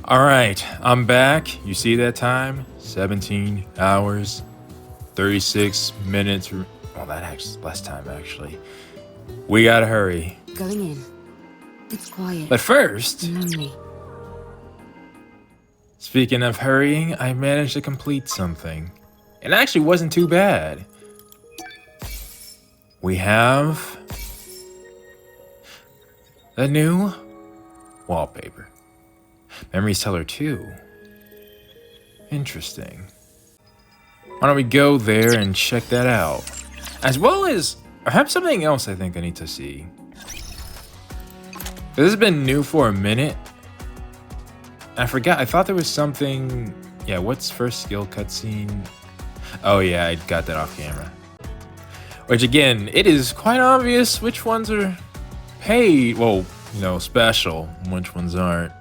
All right, I'm back. You see that time? 17 hours, 36 minutes. Well, that actually less time actually. We gotta hurry. Going in. It's quiet. But first, Lonely. speaking of hurrying, I managed to complete something. It actually wasn't too bad. We have a new wallpaper. Memories Teller 2. Interesting. Why don't we go there and check that out? As well as, I have something else I think I need to see. This has been new for a minute. I forgot, I thought there was something... Yeah, what's first skill cutscene? Oh yeah, I got that off camera. Which again, it is quite obvious which ones are paid. Well, you know, special, which ones aren't.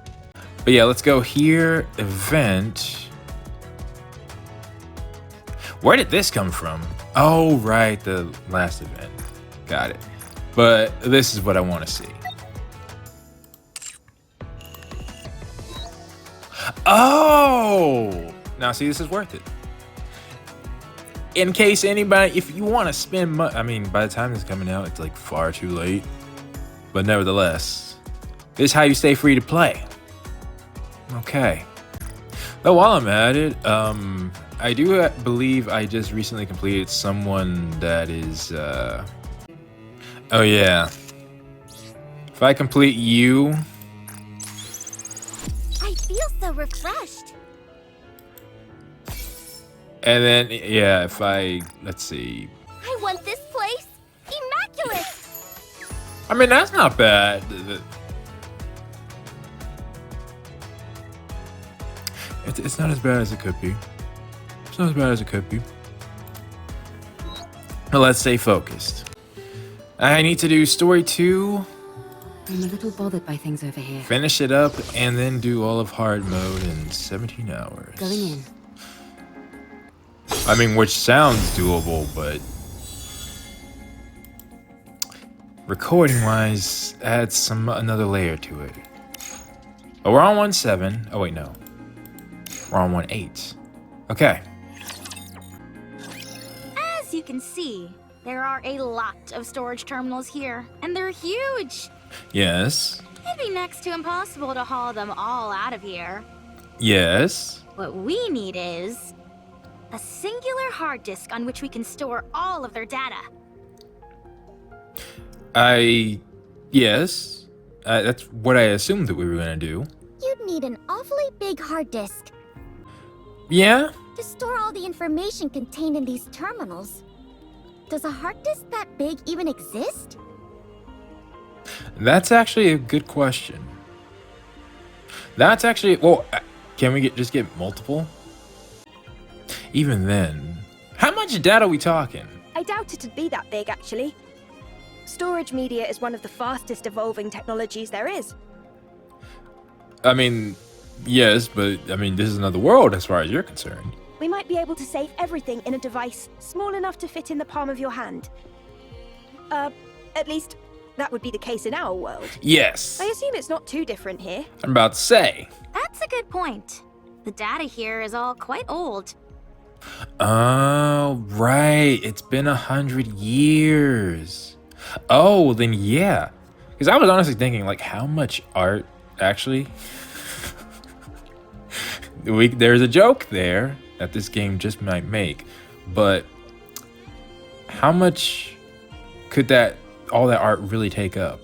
But yeah, let's go here, event. Where did this come from? Oh, right, the last event. Got it. But this is what I want to see. Oh! Now see, this is worth it. In case anybody, if you want to spend money, I mean, by the time this is coming out, it's like far too late. But nevertheless, this is how you stay free to play. Okay. Though while I'm at it, I do believe I just recently completed someone that is, oh yeah. If I complete you. I feel so refreshed. And then, yeah, if I, let's see. I want this place immaculate. I mean, that's not bad. It's not as bad as it could be. It's not as bad as it could be. But let's stay focused. I need to do story 2. I'm a little bothered by things over here. Finish it up, and then do all of hard mode in 17 hours. Going in. I mean, which sounds doable, but... recording-wise, adds another layer to it. But we're on 1.7. Oh, wait, no. We're on 1.8. Okay. As you can see, there are a lot of storage terminals here, and they're huge. Yes. It'd be next to impossible to haul them all out of here. Yes. What we need is a singular hard disk on which we can store all of their data. Yes. That's what I assumed that we were gonna do. You'd need an awfully big hard disk Yeah? to store all the information contained in these terminals. Does a hard disk that big even exist? That's actually a good question. That's actually... Well, can we just get multiple? Even then... How much data are we talking? I doubt it'd be that big, actually. Storage media is one of the fastest evolving technologies there is. I mean, yes, but I mean, this is another world as far as you're concerned. We might be able to save everything in a device small enough to fit in the palm of your hand. At least, that would be the case in our world. Yes. I assume it's not too different here. I'm about to say. That's a good point. The data here is all quite old. Oh, right. It's been 100 years. Oh, then yeah. Because I was honestly thinking, like, how much art actually? There's a joke there that this game just might make, but how much could all that art really take up?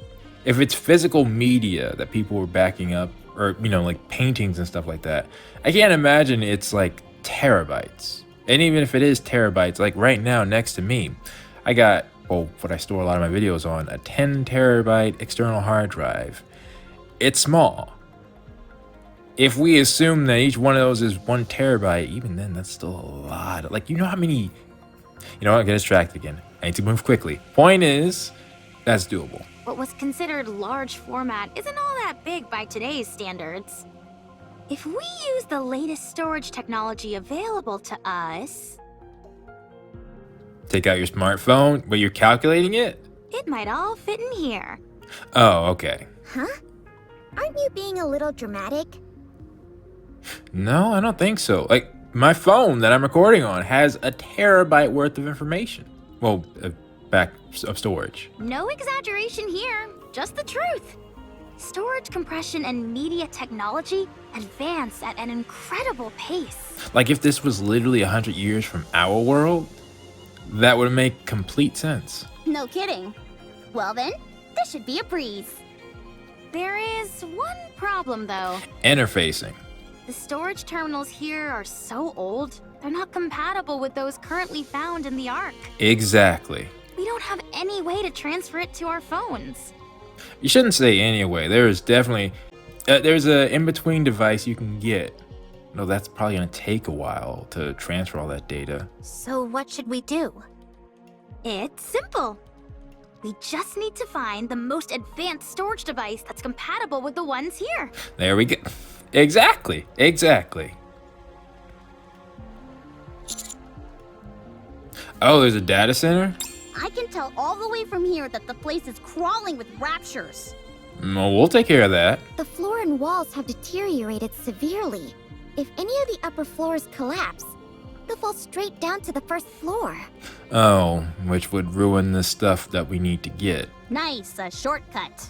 If it's physical media that people were backing up, or, you know, like paintings and stuff like that, I can't imagine it's like terabytes. And even if it is terabytes, like right now next to me, I got, well, what I store a lot of my videos on, a 10 terabyte external hard drive. It's small. If we assume that each one of those is 1 terabyte, even then, that's still a lot. Like, you know how many... You know what? I get distracted again. I need to move quickly. Point is, that's doable. What was considered large format isn't all that big by today's standards. If we use the latest storage technology available to us... Take out your smartphone, but you're calculating it? It might all fit in here. Oh, okay. Huh? Aren't you being a little dramatic? No, I don't think so. Like, my phone that I'm recording on has a terabyte worth of information. Well, back of storage. No exaggeration here, just the truth. Storage compression and media technology advance at an incredible pace. Like, if this was literally 100 years from our world, that would make complete sense. No kidding. Well then, this should be a breeze. There is one problem though. Interfacing. The storage terminals here are so old, they're not compatible with those currently found in the Ark. Exactly. We don't have any way to transfer it to our phones. You shouldn't say anyway. There is definitely... there's a in-between device you can get. No, that's probably going to take a while to transfer all that data. So what should we do? It's simple. We just need to find the most advanced storage device that's compatible with the ones here. There we go. Exactly. Exactly. Oh, there's a data center? I can tell all the way from here that the place is crawling with raptures. Well, we'll take care of that. The floor and walls have deteriorated severely. If any of the upper floors collapse, they'll fall straight down to the first floor. Oh, which would ruin the stuff that we need to get. Nice, a shortcut.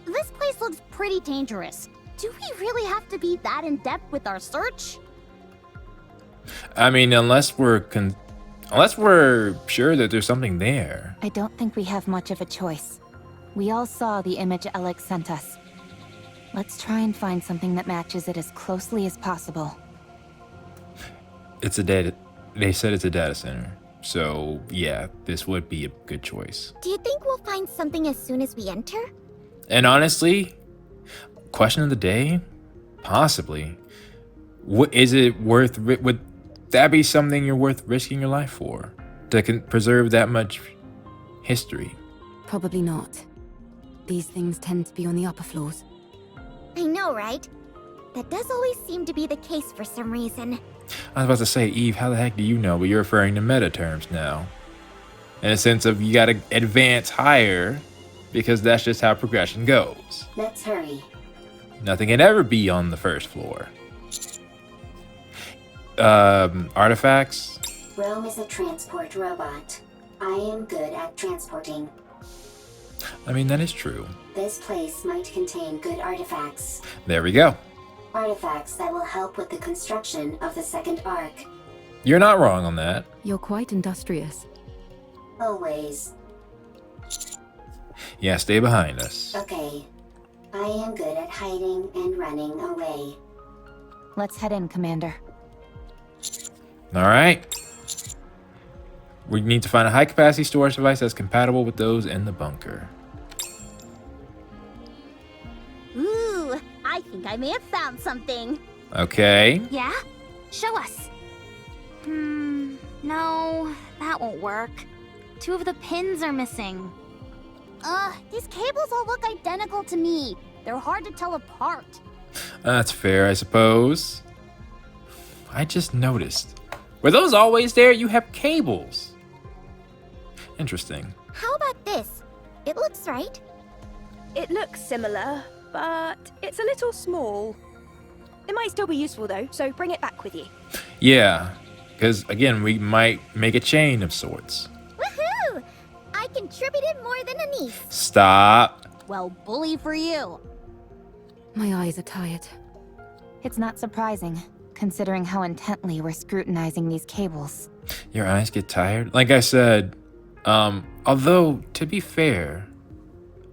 This place looks pretty dangerous. Do we really have to be that in-depth with our search? I mean, unless we're sure that there's something there. I don't think we have much of a choice. We all saw the image Alex sent us. Let's try and find something that matches it as closely as possible. It's a data... They said it's a data center. So, yeah, this would be a good choice. Do you think we'll find something as soon as we enter? And honestly, question of the day? Possibly. Is it worth... Would that be something you're worth risking your life for? To preserve that much history? Probably not. These things tend to be on the upper floors. I know, right? That does always seem to be the case for some reason. I was about to say, Eve, how the heck do you know? But you're referring to meta terms now. In a sense of you gotta advance higher, because that's just how progression goes. Let's hurry. Nothing can ever be on the first floor. Artifacts? Rome is a transport robot. I am good at transporting. I mean, that is true. This place might contain good artifacts. There we go. Artifacts that will help with the construction of the second arc. You're not wrong on that. You're quite industrious. Always. Yeah, stay behind us. Okay. I am good at hiding and running away. Let's head in, Commander. Alright. We need to find a high-capacity storage device that's compatible with those in the bunker. Ooh, I think I may have found something. Okay. Yeah? Show us. No, that won't work. 2 of the pins are missing. These cables all look identical to me. They're hard to tell apart. That's fair, I suppose. I just noticed. Were those always there? You have cables. Interesting. How about this? It looks right. It looks similar, but it's a little small. It might still be useful though, so bring it back with you. Yeah, because again, we might make a chain of sorts. Woohoo! I contributed more than a niece. Stop. Well, bully for you. My eyes are tired. It's not surprising, considering how intently we're scrutinizing these cables. Your eyes get tired? Like I said, although, to be fair,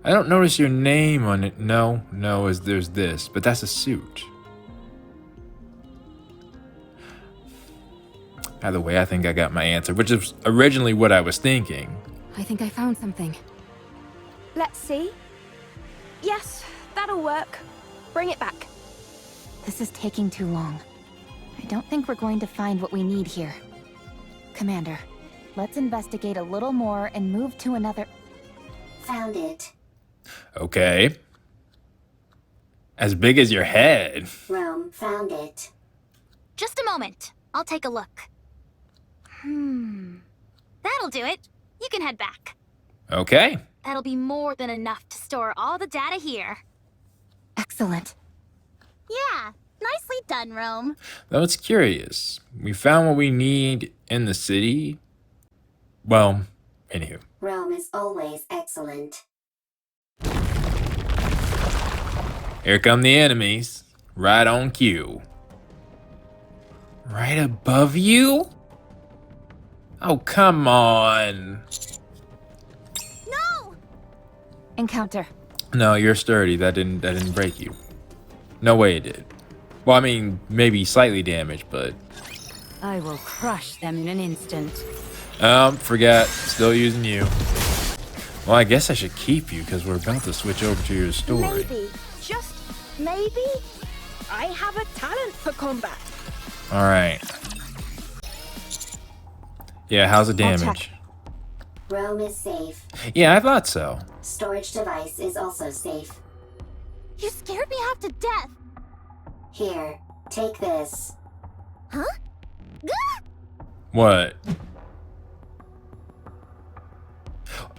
I don't notice your name on it. No, there's this, but that's a suit. Either way, I think I got my answer, which is originally what I was thinking. I think I found something. Let's see. Yes, that'll work. Bring it back. This is taking too long. I don't think we're going to find what we need here. Commander, let's investigate a little more and move to another... Found it. Okay. As big as your head. Rome found it. Just a moment. I'll take a look. That'll do it. You can head back. Okay. That'll be more than enough to store all the data here. Excellent. Yeah, nicely done, Rome. Though it's curious. We found what we need in the city. Well, anywho. Rome is always excellent. Here come the enemies. Right on cue. Right above you? Oh, come on. No! Encounter. No, you're sturdy. That didn't break you. No way it did. Well, I mean, maybe slightly damaged, but... I will crush them in an instant. Forgot. Still using you. Well, I guess I should keep you because we're about to switch over to your story. Maybe, just maybe, I have a talent for combat. Alright. Yeah, how's the I'll damage? Rome is safe. Yeah, I thought so. Storage device is also safe. You scared me half to death. Here, take this. Huh? What?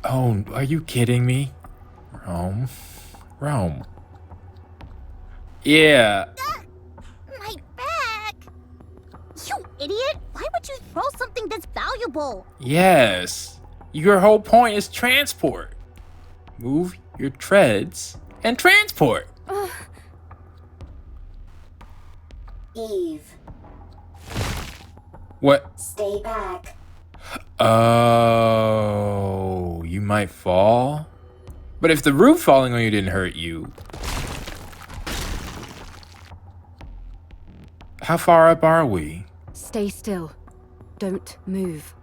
Oh, are you kidding me? Rome. Rome. Yeah. My back! You idiot! Why would you throw something this valuable? Yes. Your whole point is transport. Move your treads and transport. Eve, What? stay back. Oh, you might fall? But if the roof falling on you didn't hurt you... How far up are we? Stay still. Don't move.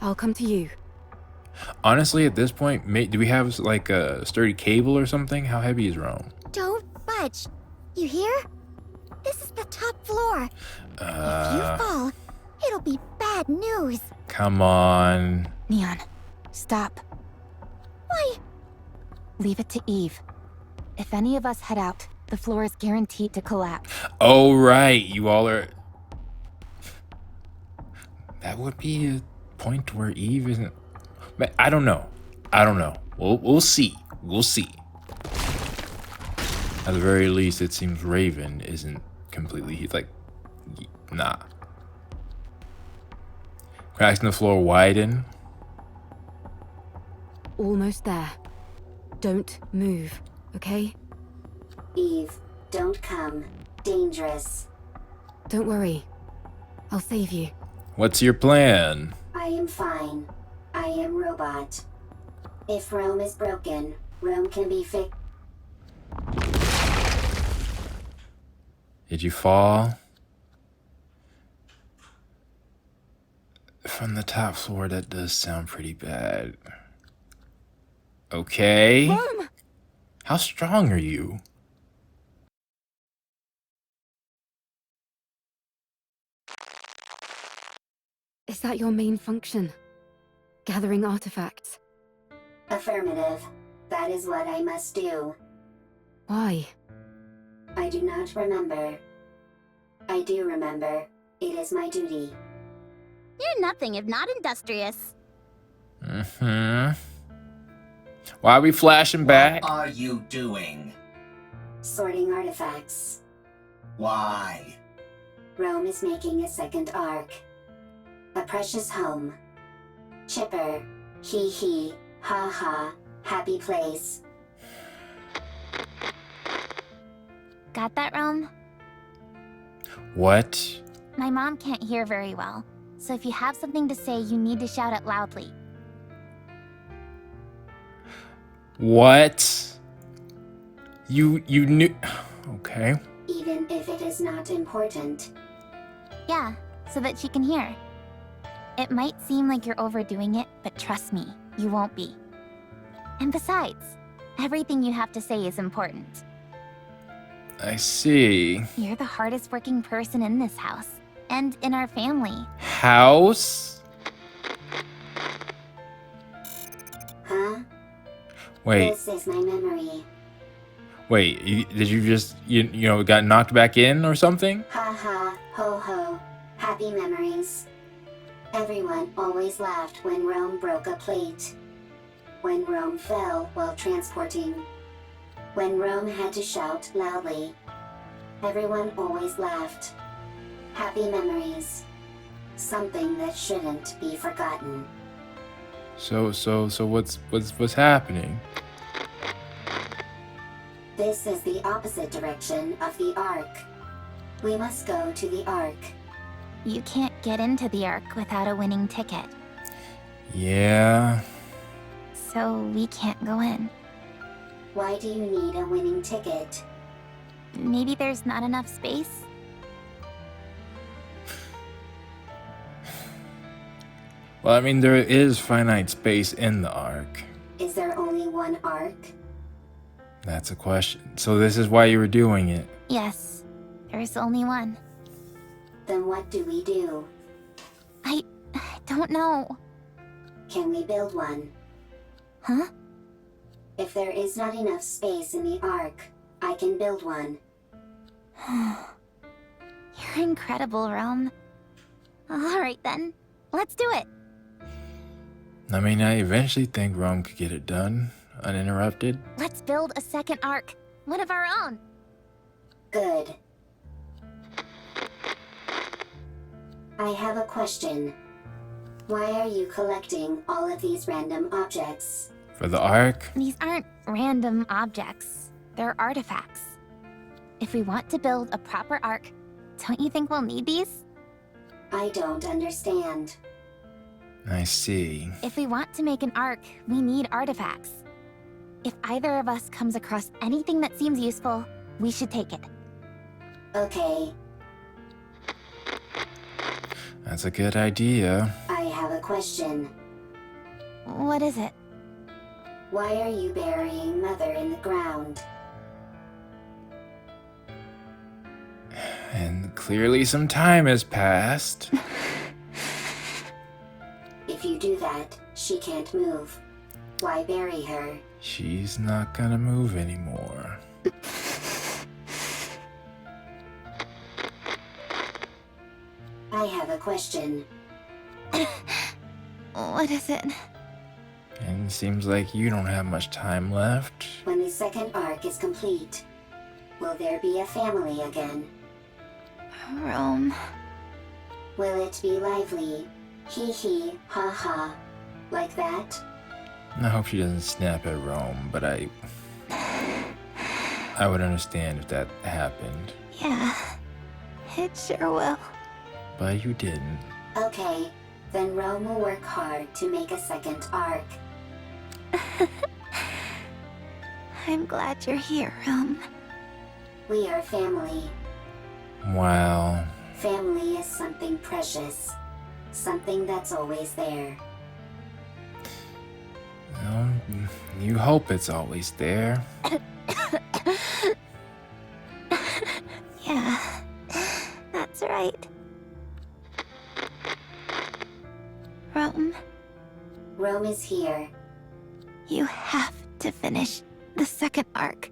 I'll come to you. Honestly, at this point, do we have like a sturdy cable or something? How heavy is Rome? Don't budge. You hear? This is the top floor. If you fall, it'll be bad news. Come on. Neon, stop. Why? Leave it to Eve. If any of us head out, the floor is guaranteed to collapse. Oh, right. You all are... That would be a point where Eve isn't... But I don't know. I don't know. We'll see. We'll see. At the very least, it seems Raven isn't completely... He's like... Nah. Cracks in the floor widen. Almost there. Don't move, okay? Eve, don't come. Dangerous. Don't worry. I'll save you. What's your plan? I am fine. I am robot. If Rome is broken, Rome can be fixed. Did you fall? From the top floor, that does sound pretty bad. Okay. Rome! How strong are you? Is that your main function? Gathering artifacts? Affirmative. That is what I must do. Why? I do not remember. I do remember. It is my duty. You're nothing if not industrious. Mm-hmm. Why are we flashing back? What are you doing? Sorting artifacts. Why? Rome is making a second arc. A precious home. Chipper. Hee hee. Ha ha. Happy place. Got that, Rome? What? My mom can't hear very well, so if you have something to say, you need to shout it loudly. What? You knew... Okay. Even if it is not important. Yeah, so that she can hear. It might seem like you're overdoing it, but trust me, you won't be. And besides, everything you have to say is important. I see. You're the hardest working person in this house, and in our family. House? Huh? Wait, This is my memory. wait. Did you just, you know, got knocked back in or something? Ha ha. Ho ho. Happy memories. Everyone always laughed when Rome broke a plate. When Rome fell while transporting. When Rome had to shout loudly. Everyone always laughed. Happy memories. Something that shouldn't be forgotten. So what's happening? This is the opposite direction of the Ark. We must go to the Ark. You can't get into the Ark without a winning ticket, Yeah. so we can't go in. Why do you need a winning ticket? Maybe there's not enough space? Well, I mean, there is finite space in the Ark. Is there only one Ark? That's a question. So this is why you were doing it. Yes, there's only one. Then what do we do? I don't know. Can we build one? Huh? If there is not enough space in the Ark, I can build one. You're incredible, Rome. Alright then, let's do it. I mean, I eventually think Rome could get it done, uninterrupted. Let's build a second Ark, one of our own. Good. I have a question. Why are you collecting all of these random objects? For the Ark? These aren't random objects, they're artifacts. If we want to build a proper Ark, don't you think we'll need these? I don't understand. I see. If we want to make an Ark, we need artifacts. If either of us comes across anything that seems useful, we should take it. Okay, That's a good idea. I have a question. What is it? Why are you burying Mother in the ground? And clearly some time has passed. If you do that, she can't move. Why bury her? She's not gonna move anymore. I have a question. What is it? And it seems like you don't have much time left. When the second Ark is complete, will there be a family again? Rome. Will it be lively? Hee hee, ha ha. Like that? I hope she doesn't snap at Rome, but I would understand if that happened. Yeah, it sure will. But you didn't. Okay, then Rome will work hard to make a second Ark. I'm glad you're here, Rome. We are family. Wow. Family is something precious. Something that's always there. Well, you hope it's always there. Yeah, that's right. Rome, Rome is here. you have to finish the second Ark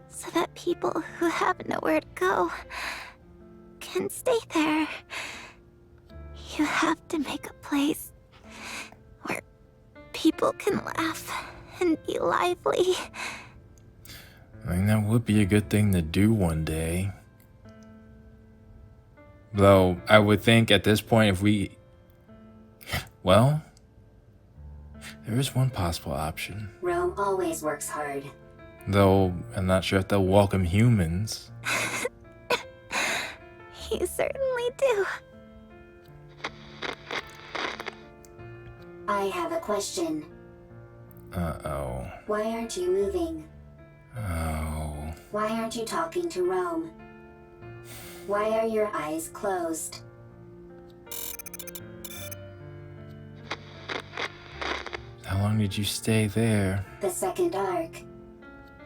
so that people who have nowhere to go can stay there. You have to make a place where people can laugh and be lively. I mean, that would be a good thing to do one day. Though, I would think at this point if we... Well, there is one possible option. Rome always works hard. Though, I'm not sure if they'll welcome humans. You certainly do. I have a question. Uh-oh. Why aren't you moving? Oh. Why aren't you talking to Rome? Why are your eyes closed? How long did you stay there? The second Ark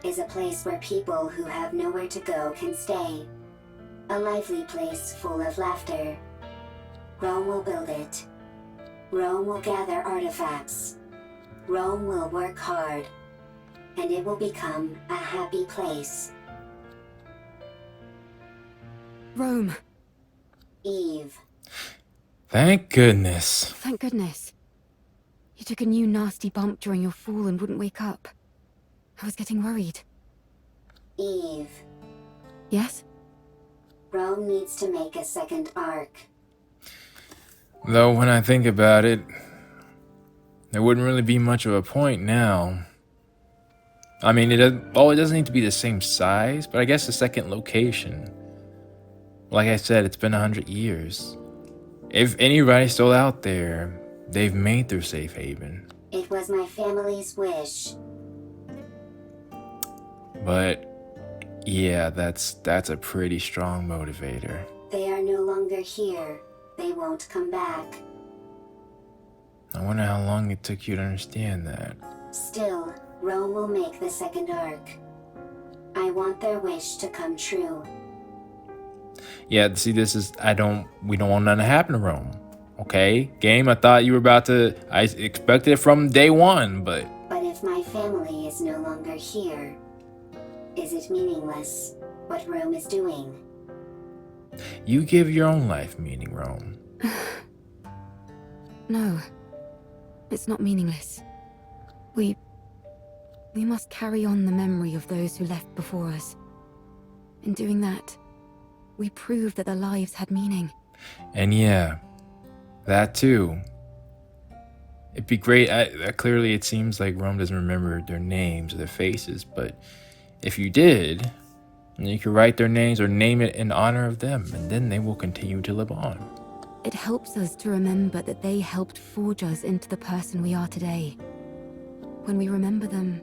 is a place where people who have nowhere to go can stay. A lively place full of laughter. Rome will build it. Rome will gather artifacts. Rome will work hard. And it will become a happy place. Rome. Eve. Thank goodness. Thank goodness. You took a new nasty bump during your fall and wouldn't wake up. I was getting worried. Eve. Yes? Rome needs to make a second arc. Though when I think about it, there wouldn't really be much of a point now. I mean, it doesn't need to be the same size, but I guess the second location. Like I said, it's been 100 years. If anybody's still out there, they've made their safe haven. It was my family's wish. But yeah, that's a pretty strong motivator. They are no longer here. They won't come back. I wonder how long it took you to understand that. Still, Rome will make the second arc. I want their wish to come true. Yeah, see, we don't want nothing to happen to Rome. Okay? Game, I thought you were about to, I expected it from day one, but... But if my family is no longer here, is it meaningless, what Rome is doing? You give your own life meaning, Rome. No. It's not meaningless. We must carry on the memory of those who left before us. In doing that, we prove that their lives had meaning. And yeah, that too. It'd be great. Clearly, it seems like Rome doesn't remember their names or their faces, but if you did, you could write their names or name it in honor of them, and then they will continue to live on. It helps us to remember that they helped forge us into the person we are today. When we remember them,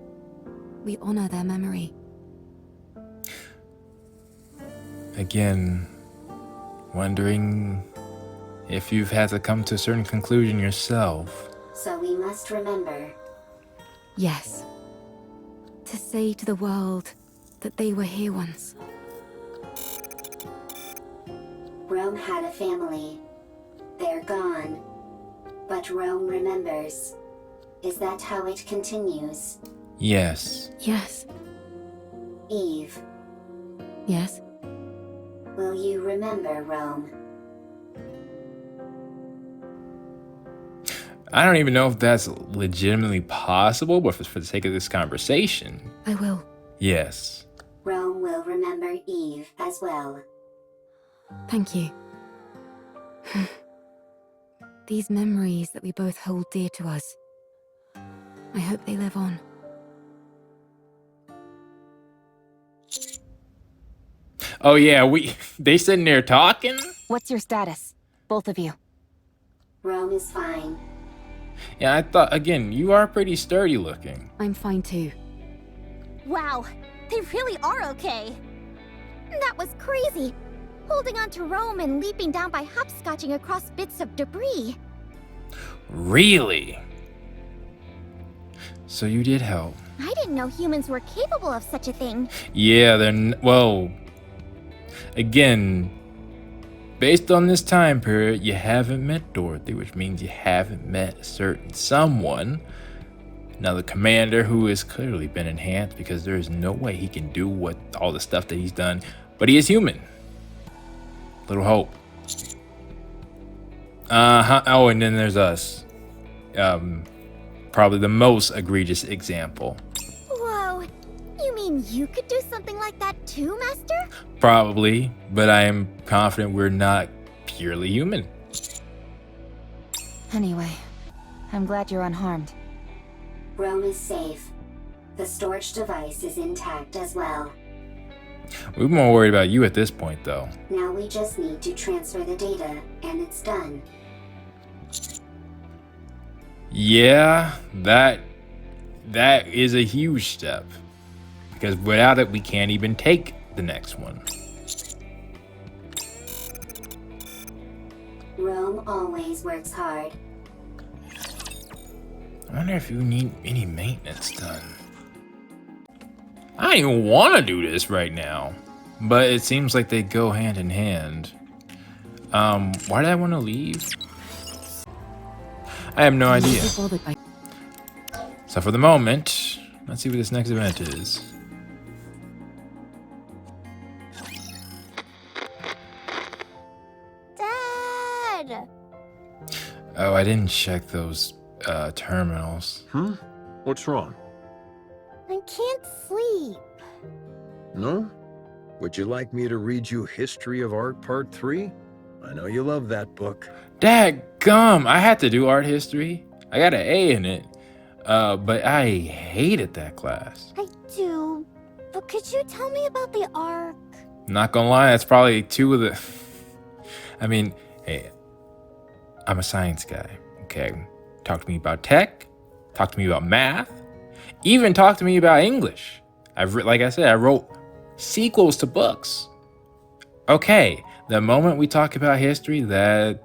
we honor their memory. Again, wondering if you've had to come to a certain conclusion yourself. So we must remember. Yes. To say to the world that they were here once. Rome had a family. They're gone. But Rome remembers. Is that how it continues? Yes. Yes. Eve, Yes. will you remember Rome? I don't even know if that's legitimately possible, but for the sake of this conversation, I will. yes. Rome will remember Eve as well. Thank you. These memories that we both hold dear to us. I hope they live on. Oh yeah, they sitting there talking? What's your status? Both of you. Rome is fine. Yeah, I thought, again, you are pretty sturdy looking. I'm fine too. Wow, they really are okay. That was crazy. Holding on to Rome and leaping down by hopscotching across bits of debris. Really? So you did help. I didn't know humans were capable of such a thing. Yeah, well, again, based on this time period, you haven't met Dorothy, which means you haven't met a certain someone. Now the commander, who has clearly been enhanced because there is no way he can do all the stuff that he's done, but he is human. Little hope. Oh, and then there's us. Probably the most egregious example. Whoa, you mean you could do something like that too, Master? Probably, but I am confident we're not purely human. Anyway, I'm glad you're unharmed. Rome is safe. The storage device is intact as well. We're more worried about you at this point, though. Now we just need to transfer the data, and it's done. Yeah, that is a huge step. Because without it, we can't even take the next one. Rome always works hard. I wonder if you need any maintenance done. I don't even want to do this right now. But it seems like they go hand in hand. Why did I want to leave? I have no idea. So for the moment, let's see what this next event is. Dad! Oh, I didn't check those terminals. What's wrong? I can't sleep. No? Would you like me to read you History of Art Part 3? I know you love that book. Dadgum, I had to do art history. I got an A in it. But I hated that class. I do. But could you tell me about the Ark? Not gonna lie, that's probably two of the... I mean, hey, I'm a science guy, okay? Talk to me about tech, talk to me about math, even talk to me about English. Like I said, I wrote sequels to books. Okay, the moment we talk about history, that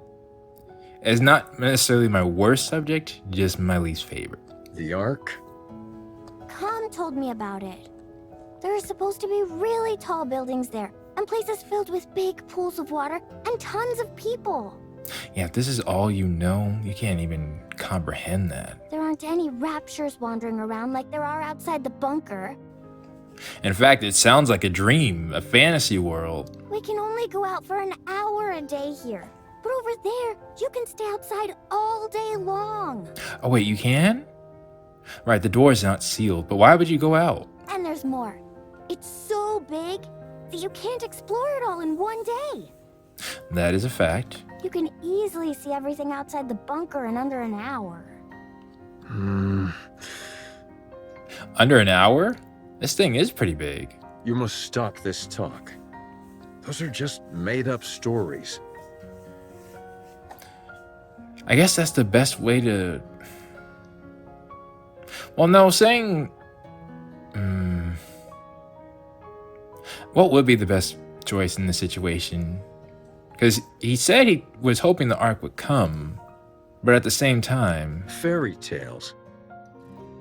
is not necessarily my worst subject, just my least favorite. The Ark? Tom told me about it. There are supposed to be really tall buildings there, and places filled with big pools of water, and tons of people. Yeah, if this is all you know, you can't even comprehend that. There aren't any raptures wandering around like there are outside the bunker. In fact, it sounds like a dream, a fantasy world. We can only go out for an hour a day here. But over there, you can stay outside all day long. Oh wait, you can? Right, the door is not sealed, but why would you go out? And there's more. It's so big that you can't explore it all in one day. That is a fact. You can easily see everything outside the bunker in under an hour. Under an hour? This thing is pretty big. You must stop this talk. Those are just made-up stories. I guess that's the best way to... Well, no, saying... What would be the best choice in this situation? Because he said he was hoping the Ark would come, but at the same time... Fairy tales.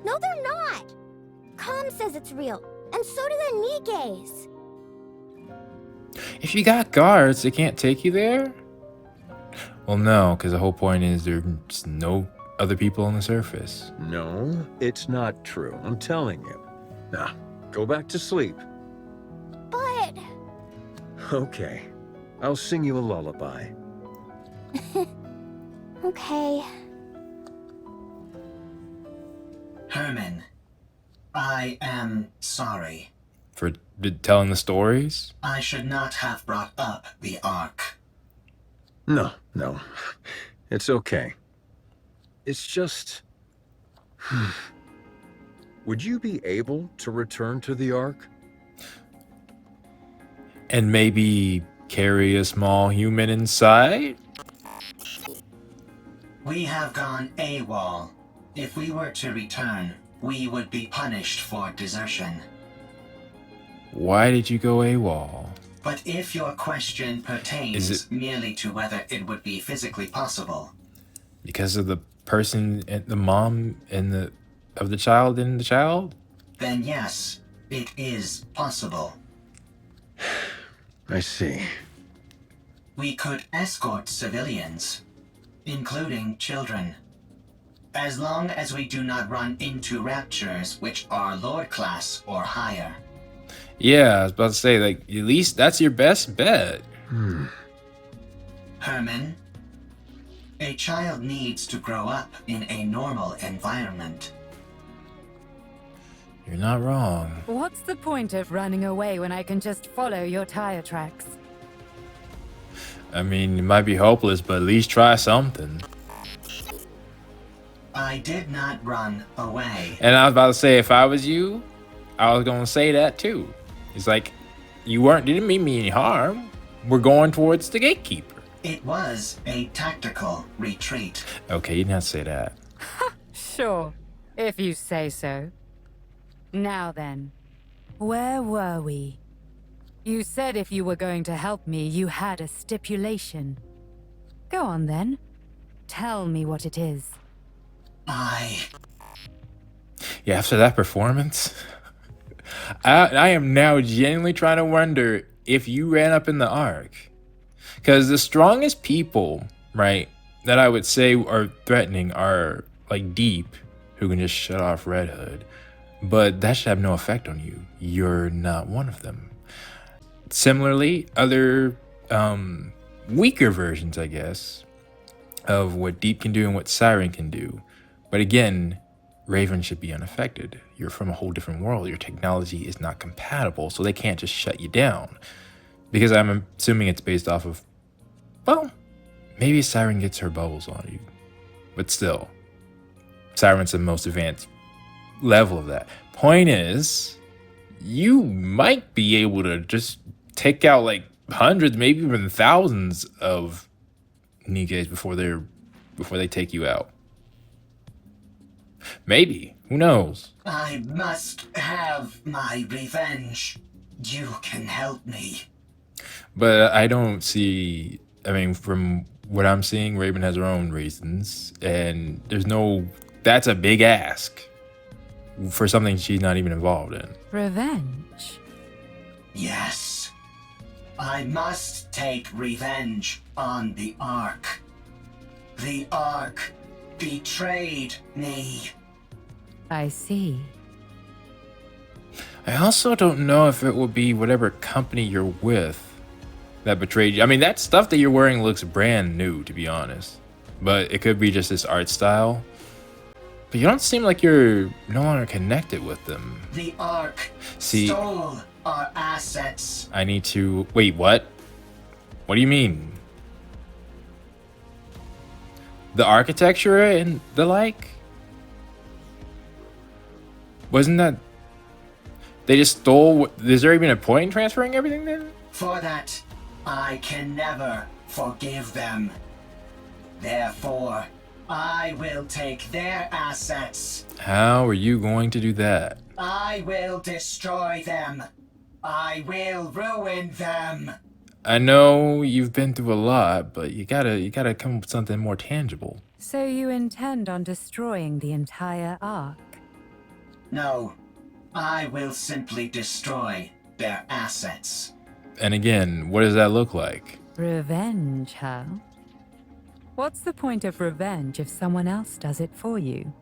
No, they're not! Com says it's real, and so do the Nikkes. If you got guards, they can't take you there? Well, no, because the whole point is there's no other people on the surface. No, it's not true. I'm telling you. Now, go back to sleep. But... Okay. I'll sing you a lullaby. Okay. Herman, I am sorry. For telling the stories? I should not have brought up the Ark. No. It's okay. It's just... Would you be able to return to the Ark? And maybe carry a small human inside? We have gone AWOL. If we were to return, we would be punished for desertion. Why did you go AWOL? But if your question pertains merely to whether it would be physically possible... Because of the person, and the mom and of the child and the child? Then yes, it is possible. I see. We could escort civilians, including children. As long as we do not run into raptures which are Lord class or higher. Yeah, I was about to say, like, at least that's your best bet. Herman, a child needs to grow up in a normal environment. You're not wrong. What's the point of running away when I can just follow your tire tracks? I mean, it might be hopeless, but at least try something. I did not run away. And I was about to say, if I was you, I was gonna say that too. It's like, didn't mean me any harm. We're going towards the gatekeeper. It was a tactical retreat. Okay, you didn't have to say that. Sure, if you say so. Now then, where were we? You said if you were going to help me, you had a stipulation. Go on then. Tell me what it is. Yeah, after that performance, I am now genuinely trying to wonder if you ran up in the Ark. Because the strongest people, right, that I would say are threatening are like Deep, who can just shut off Red Hood. But that should have no effect on you. You're not one of them. Similarly, other weaker versions, I guess, of what Deep can do and what Siren can do. But again, Raven should be unaffected. you're from a whole different world. Your technology is not compatible, so they can't just shut you down. Because I'm assuming it's based off of, well, maybe Siren gets her bubbles on you. But still, Siren's the most advanced level of that. Point is, you might be able to just take out like hundreds, maybe even thousands of Nikkes before they take you out. Maybe. Who knows? I must have my revenge. You can help me. But I don't see, I mean, from what I'm seeing, Raven has her own reasons, and that's a big ask for something she's not even involved in. Revenge? Yes. I must take revenge on the Ark. The Ark betrayed me. I see. I also don't know if it would be whatever company you're with that betrayed you. I mean, that stuff that you're wearing looks brand new, to be honest. But it could be just this art style. But you don't seem like you're no longer connected with them. The Ark See, stole our assets. I need to... Wait, what? What do you mean? The architecture and the like? Wasn't that... They just stole... Is there even a point in transferring everything then? For that, I can never forgive them. Therefore, I will take their assets. How are you going to do that? I will destroy them. I will ruin them. I know you've been through a lot, but you gotta come up with something more tangible. So you intend on destroying the entire Ark? No, I will simply destroy their assets. And again, what does that look like? Revenge, huh? What's the point of revenge if someone else does it for you?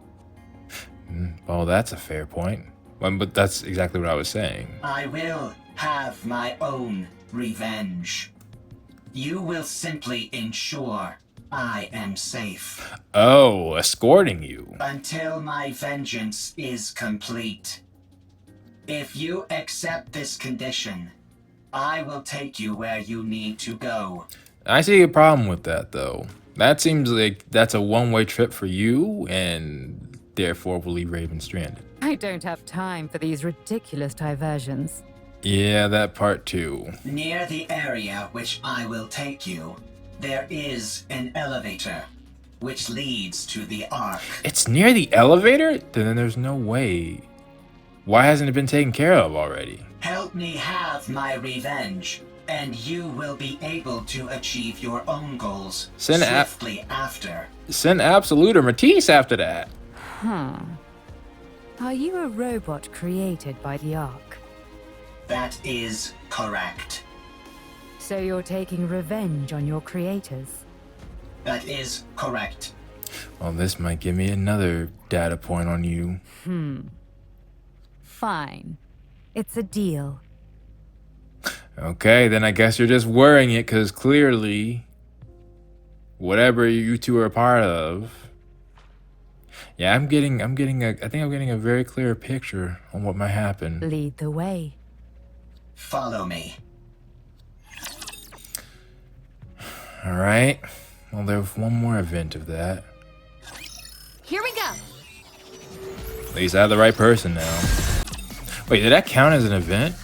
Well, that's a fair point. But that's exactly what I was saying. I will have my own revenge. You will simply ensure I am safe. Oh, escorting you. Until my vengeance is complete. If you accept this condition, I will take you where you need to go. I see a problem with that, though. That seems like that's a one-way trip for you, and therefore will leave Raven stranded. I don't have time for these ridiculous diversions. Yeah, that part too. Near the area which I will take you, there is an elevator, which leads to the Ark. It's near the elevator? Then there's no way. Why hasn't it been taken care of already? Help me have my revenge, and you will be able to achieve your own goals swiftly after. Send Absolute or Matisse after that. Huh. Are you a robot created by the Ark? That is correct. So you're taking revenge on your creators? That is correct. Well, this might give me another data point on you. Fine. It's a deal. Okay, then I guess you're just worrying it because clearly, whatever you two are a part of. Yeah, I think I'm getting a very clear picture on what might happen. Lead the way. Follow me. All right. Well, there's one more event of that. Here we go. At least I have the right person now. Wait, did that count as an event?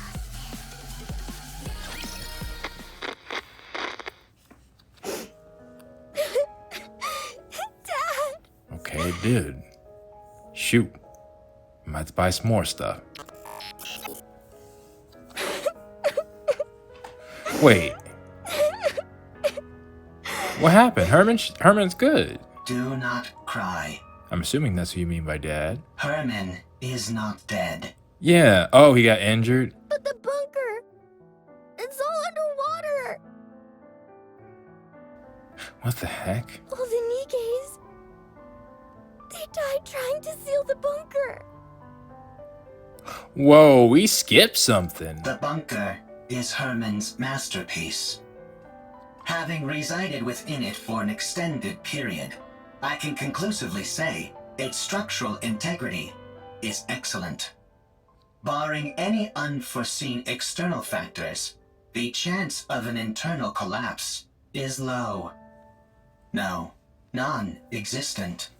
Dad! Okay, it did. Shoot. I might have to buy some more stuff. Wait. What happened? Herman's good. Do not cry. I'm assuming that's what you mean by dad. Herman is not dead. Yeah. Oh, he got injured. But the bunker! It's all underwater! What the heck? All the Nikkes... They died trying to seal the bunker! Whoa, we skipped something. The bunker is Herman's masterpiece. Having resided within it for an extended period, I can conclusively say its structural integrity is excellent. Barring any unforeseen external factors, the chance of an internal collapse is low. No, non-existent.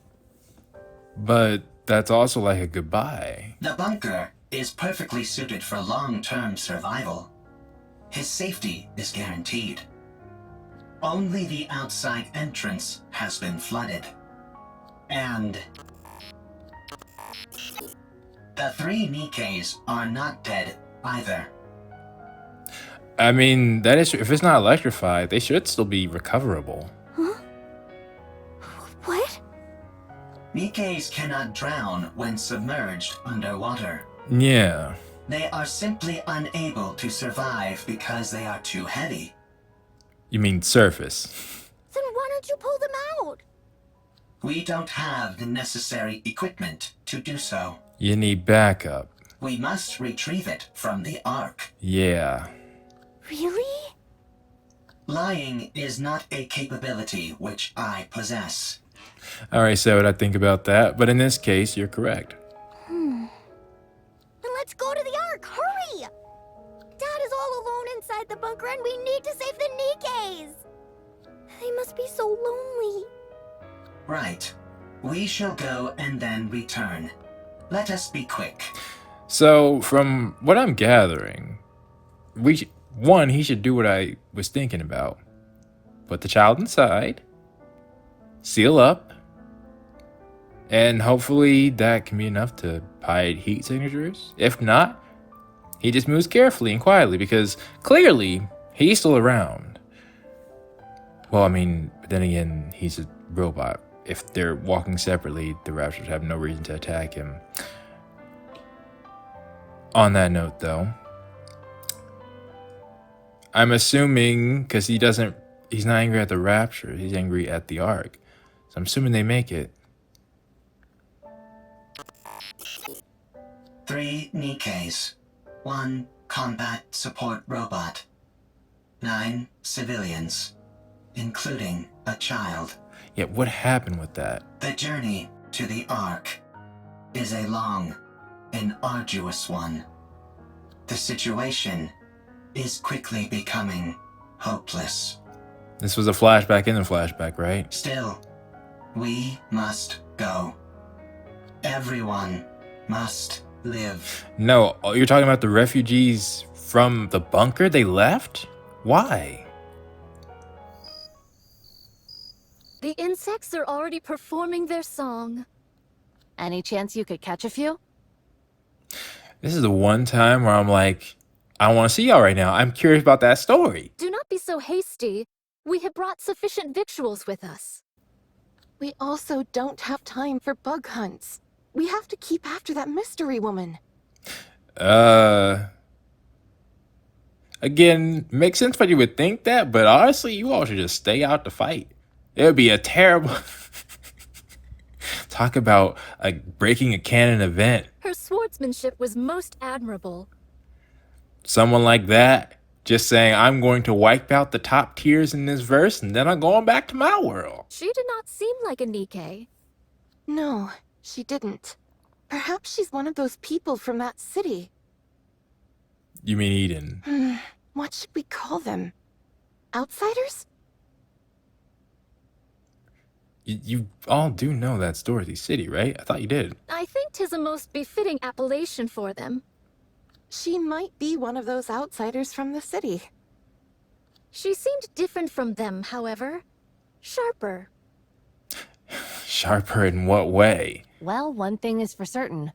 But that's also like a goodbye. The bunker is perfectly suited for long-term survival. His safety is guaranteed. Only the outside entrance has been flooded. And the 3 Nikkes are not dead either. I mean, that is, if it's not electrified, they should still be recoverable. Huh? What? Nikkes cannot drown when submerged underwater. Yeah. They are simply unable to survive because they are too heavy. You mean surface? Then why don't you pull them out? We don't have the necessary equipment to do so. You need backup. We must retrieve it from the Ark. Yeah. Really? Lying is not a capability which I possess. I already said what I think about that, but in this case, you're correct. Then let's go to the Ark, hurry! Dad is all alone inside the bunker and we need to save the Nikkes! They must be so lonely. Right. We shall go and then return. Let us be quick. So, from what I'm gathering, he should do what I was thinking about. Put the child inside, seal up, and hopefully that can be enough to hide heat signatures. If not, he just moves carefully and quietly because clearly he's still around. Well, I mean, but then again, he's a robot. If they're walking separately, the Raptors have no reason to attack him. On that note, though, I'm assuming, because he's not angry at the Rapture, he's angry at the Ark. So I'm assuming they make it. 3 Nikkes. 1 combat support robot. 9 civilians, including a child. Yeah, what happened with that? The journey to the Ark is a long and arduous one. The situation is quickly becoming hopeless. This was a flashback in a flashback, right? Still, we must go. Everyone must live. No, you're talking about the refugees from the bunker? They left? Why? The insects are already performing their song. Any chance you could catch a few? This is the one time where I'm like, I want to see y'all right now. I'm curious about that story. Do not be so hasty. We have brought sufficient victuals with us. We also don't have time for bug hunts. We have to keep after that mystery woman. Again, makes sense why you would think that, but honestly, you all should just stay out to fight. It would be a terrible... Talk about breaking a canon event. Her swordsmanship was most admirable. Someone like that just saying, I'm going to wipe out the top tiers in this verse and then I'm going back to my world. She did not seem like a Nikke. No, she didn't. Perhaps she's one of those people from that city. You mean Eden? What should we call them? Outsiders? You all do know that's Dorothy City, right? I thought you did. I think 'tis a most befitting appellation for them. She might be one of those outsiders from the city. She seemed different from them, however. Sharper. Sharper in what way? Well, one thing is for certain.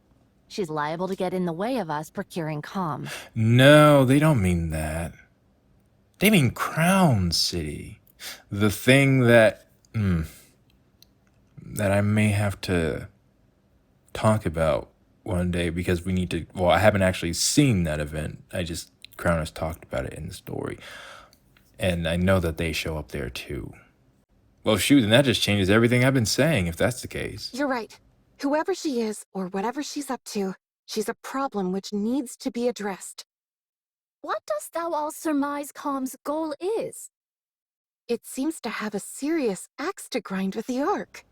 She's liable to get in the way of us procuring calm. No, they don't mean that. They mean Crown City. The thing that... that I may have to talk about one day because we need to... Well, I haven't actually seen that event. Crown has talked about it in the story. And I know that they show up there too. Well, shoot, then that just changes everything I've been saying, if that's the case. You're right. Whoever she is, or whatever she's up to, she's a problem which needs to be addressed. What dost thou all surmise Calm's goal is? It seems to have a serious axe to grind with the Ark.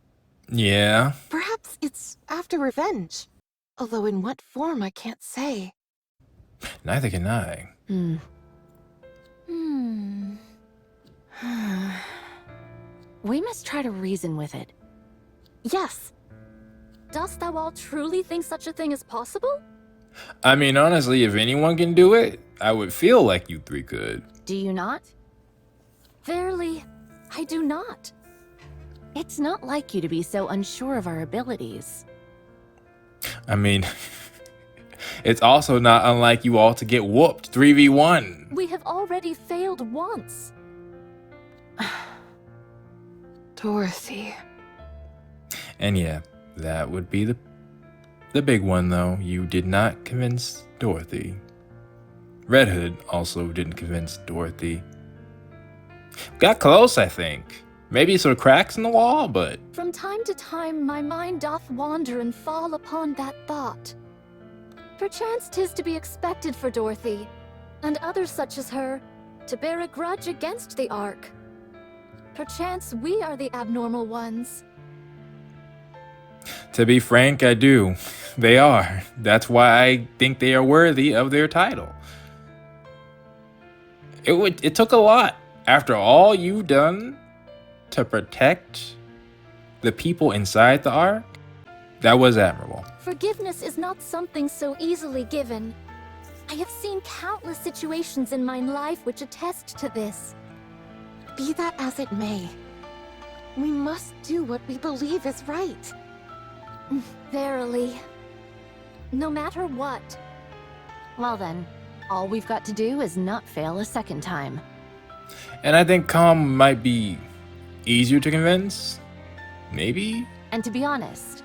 Yeah. Perhaps it's after revenge. Although in what form, I can't say. Neither can I. We must try to reason with it. Yes. Dost thou all truly think such a thing is possible? I mean, honestly, if anyone can do it, I would feel like you three could. Do you not? Verily, I do not. It's not like you to be so unsure of our abilities. I mean, it's also not unlike you all to get whooped 3v1. We have already failed once. Dorothy. And yeah, that would be the big one, though. You did not convince Dorothy. Red Hood also didn't convince Dorothy. Got close, I think. Maybe some cracks in the wall, but... From time to time, my mind doth wander and fall upon that thought. Perchance 'tis to be expected for Dorothy, and others such as her, to bear a grudge against the Ark. Perchance we are the abnormal ones. To be frank, I do. They are. That's why I think they are worthy of their title. It took a lot. After all you've done to protect the people inside the Ark, that was admirable. Forgiveness is not something so easily given. I have seen countless situations in my life which attest to this. Be that as it may, we must do what we believe is right. Verily. No matter what. Well then, all we've got to do is not fail a second time. And I think Calm might be easier to convince. Maybe? And to be honest,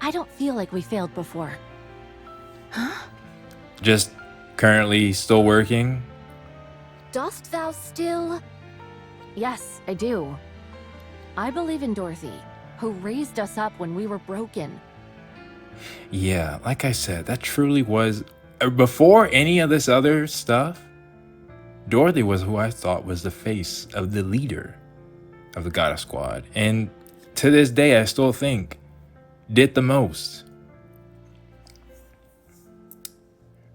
I don't feel like we failed before. Just currently still working? Dost thou still? Yes, I do. I believe in Dorothy, who raised us up when we were broken. Yeah, like I said, that truly was... Before any of this other stuff, Dorothy was who I thought was the face of the leader of the Goddess Squad. And to this day, I still think did the most.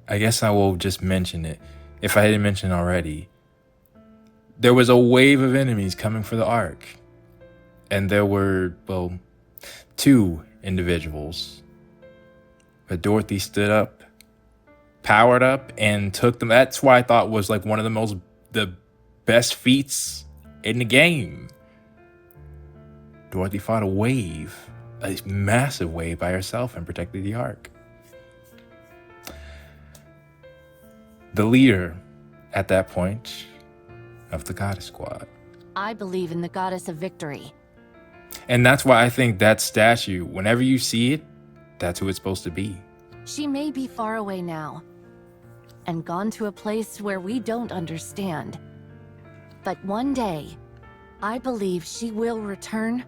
I guess I will just mention it. If I didn't mention it already, there was a wave of enemies coming for the Ark. And there were, well, 2 individuals. But Dorothy stood up, powered up, and took them. That's why I thought was like one of the best feats in the game. Dorothy fought a massive wave by herself and protected the Ark. The leader at that point of the Goddess Squad. I believe in the Goddess of Victory. And that's why I think that statue, whenever you see it, that's who it's supposed to be. She may be far away now, and gone to a place where we don't understand. But one day, I believe she will return,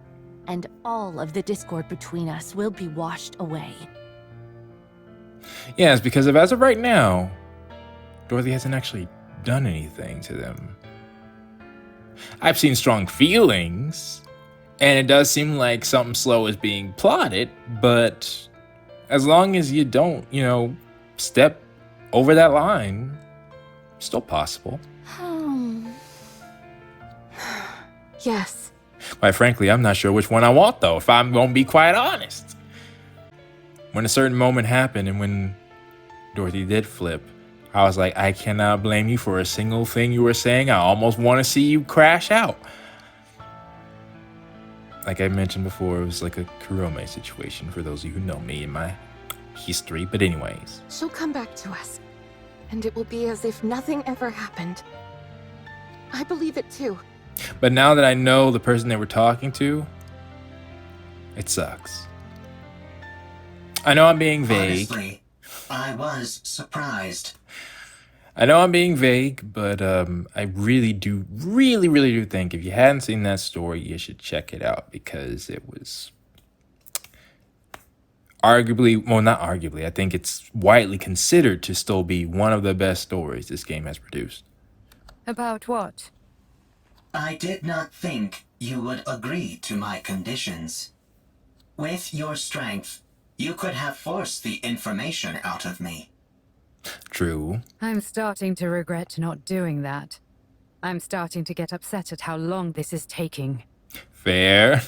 and all of the discord between us will be washed away. Yes, because as of right now, Dorothy hasn't actually done anything to them. I've seen strong feelings, and it does seem like something slow is being plotted, but as long as you don't, step over that line, still possible. Yes. Quite frankly, I'm not sure which one I want, though, if I'm going to be quite honest. When a certain moment happened and when Dorothy did flip, I was like, I cannot blame you for a single thing you were saying. I almost want to see you crash out. Like I mentioned before, it was like a Kurome situation for those of you who know me and my history. But anyways. She'll come back to us, and it will be as if nothing ever happened. I believe it too. But now that I know the person they were talking to, it sucks. I know I'm being vague. Honestly, I was surprised. I know I'm being vague, but I really do think if you hadn't seen that story, you should check it out because it was arguably, well, not arguably, I think it's widely considered to still be one of the best stories this game has produced. About what? I did not think you would agree to my conditions. With your strength, You could have forced the information out of me. True. I'm starting to regret not doing that. I'm starting to get upset at how long this is taking. Fair.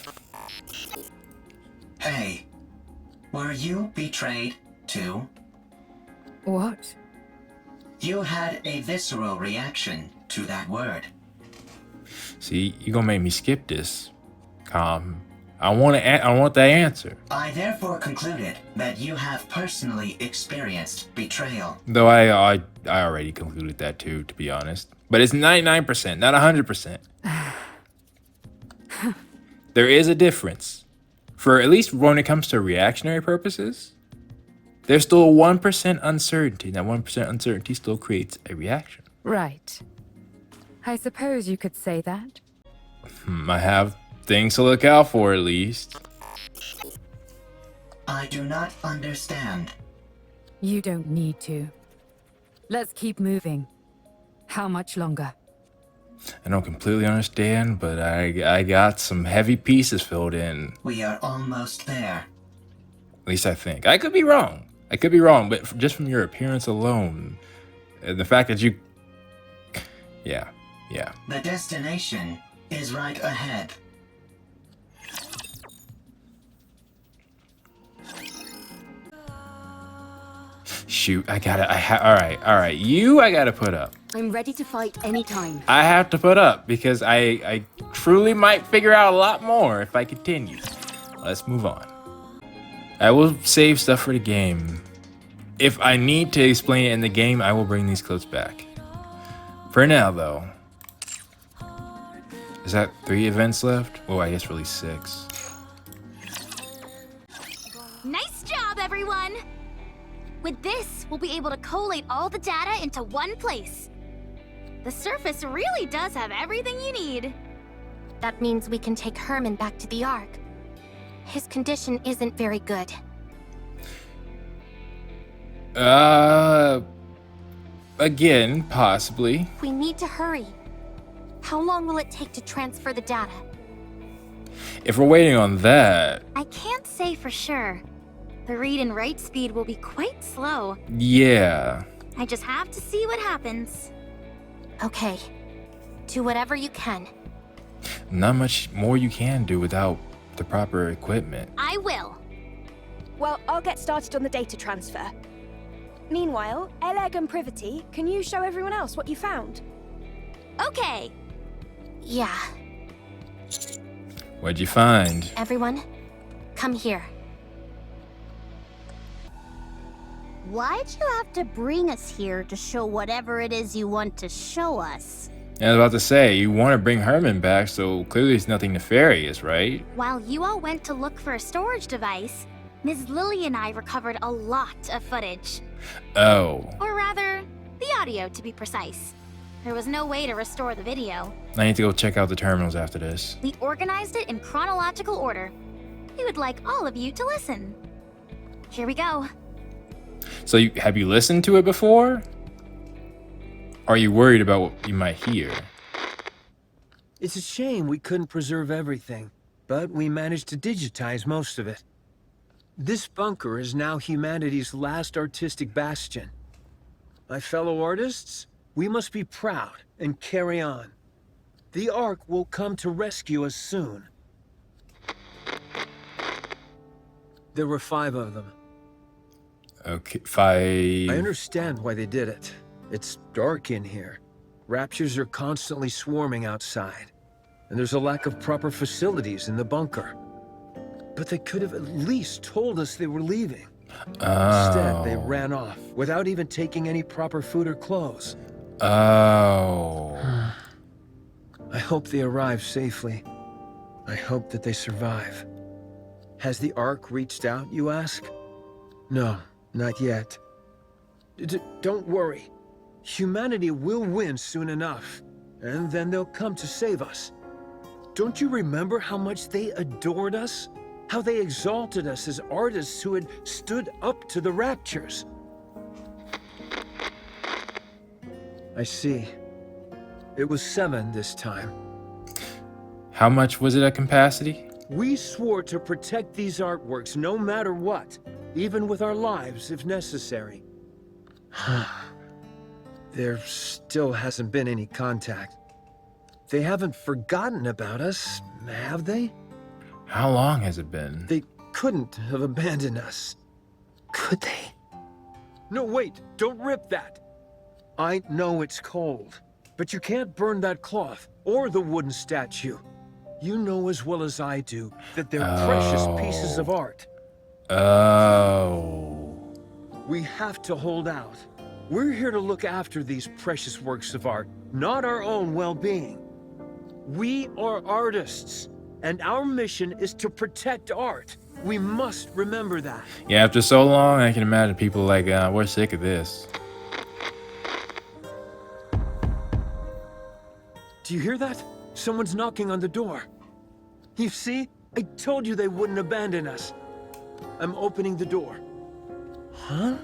Hey, were you betrayed too? What? You had a visceral reaction to that word. See, you gonna make me skip this. I want that answer. I therefore concluded that you have personally experienced betrayal. Though I already concluded that too, to be honest. But it's 99%, not 100%. There is a difference. For at least when it comes to reactionary purposes, there's still a 1% uncertainty. That 1% uncertainty still creates a reaction. Right. I suppose you could say that. I have things to look out for at least. I do not understand. You don't need to. Let's keep moving. How much longer? I don't completely understand, but I got some heavy pieces filled in. We are almost there. At least I think. I could be wrong. But just from your appearance alone, the fact that you... Yeah. The destination is right ahead. Shoot, I gotta... Alright. I gotta put up. I'm ready to fight anytime. I have to put up because I truly might figure out a lot more if I continue. Let's move on. I will save stuff for the game. If I need to explain it in the game, I will bring these clips back. For now, though. Is that 3 events left? Oh, I guess really 6. Nice job, everyone! With this, we'll be able to collate all the data into one place. The surface really does have everything you need. That means we can take Herman back to the Ark. His condition isn't very good. Again, possibly. We need to hurry. How long will it take to transfer the data? If we're waiting on that... I can't say for sure. The read and write speed will be quite slow. Yeah. I just have to see what happens. Okay. Do whatever you can. Not much more you can do without the proper equipment. I will. Well, I'll get started on the data transfer. Meanwhile, Eleg and Privity, can you show everyone else what you found? Okay. Yeah. What'd you find? Everyone, come here. Why'd you have to bring us here to show whatever it is you want to show us? I was about to say, you want to bring Herman back, so clearly it's nothing nefarious, right? While you all went to look for a storage device, Ms. Lily and I recovered a lot of footage. Oh. Or rather, the audio to be precise. There was no way to restore the video. I need to go check out the terminals after this. We organized it in chronological order. We would like all of you to listen. Here we go. So have you listened to it before? Are you worried about what you might hear? It's a shame we couldn't preserve everything, but we managed to digitize most of it. This bunker is now humanity's last artistic bastion. My fellow artists, we must be proud and carry on. The Ark will come to rescue us soon. There were 5 of them. Okay, 5... I understand why they did it. It's dark in here. Raptures are constantly swarming outside. And there's a lack of proper facilities in the bunker. But they could have at least told us they were leaving. Instead, they ran off without even taking any proper food or clothes. Oh. I hope they arrive safely. I hope that they survive. Has the Ark reached out, you ask? No, not yet. Don't worry. Humanity will win soon enough, and then they'll come to save us. Don't you remember how much they adored us? How they exalted us as artists who had stood up to the Raptures? I see. It was 7 this time. How much was it at capacity? We swore to protect these artworks no matter what. even with our lives if necessary. There still hasn't been any contact. They haven't forgotten about us, have they? How long has it been? They couldn't have abandoned us, could they? No, wait, don't rip that. I know it's cold, but you can't burn that cloth or the wooden statue. You know as well as I do that they're precious pieces of art. Oh. We have to hold out. We're here to look after these precious works of art, not our own well-being. We are artists, and our mission is to protect art. We must remember that. Yeah, after so long, I can imagine people like, we're sick of this. Do you hear that? Someone's knocking on the door. You see? I told you they wouldn't abandon us. I'm opening the door. Huh?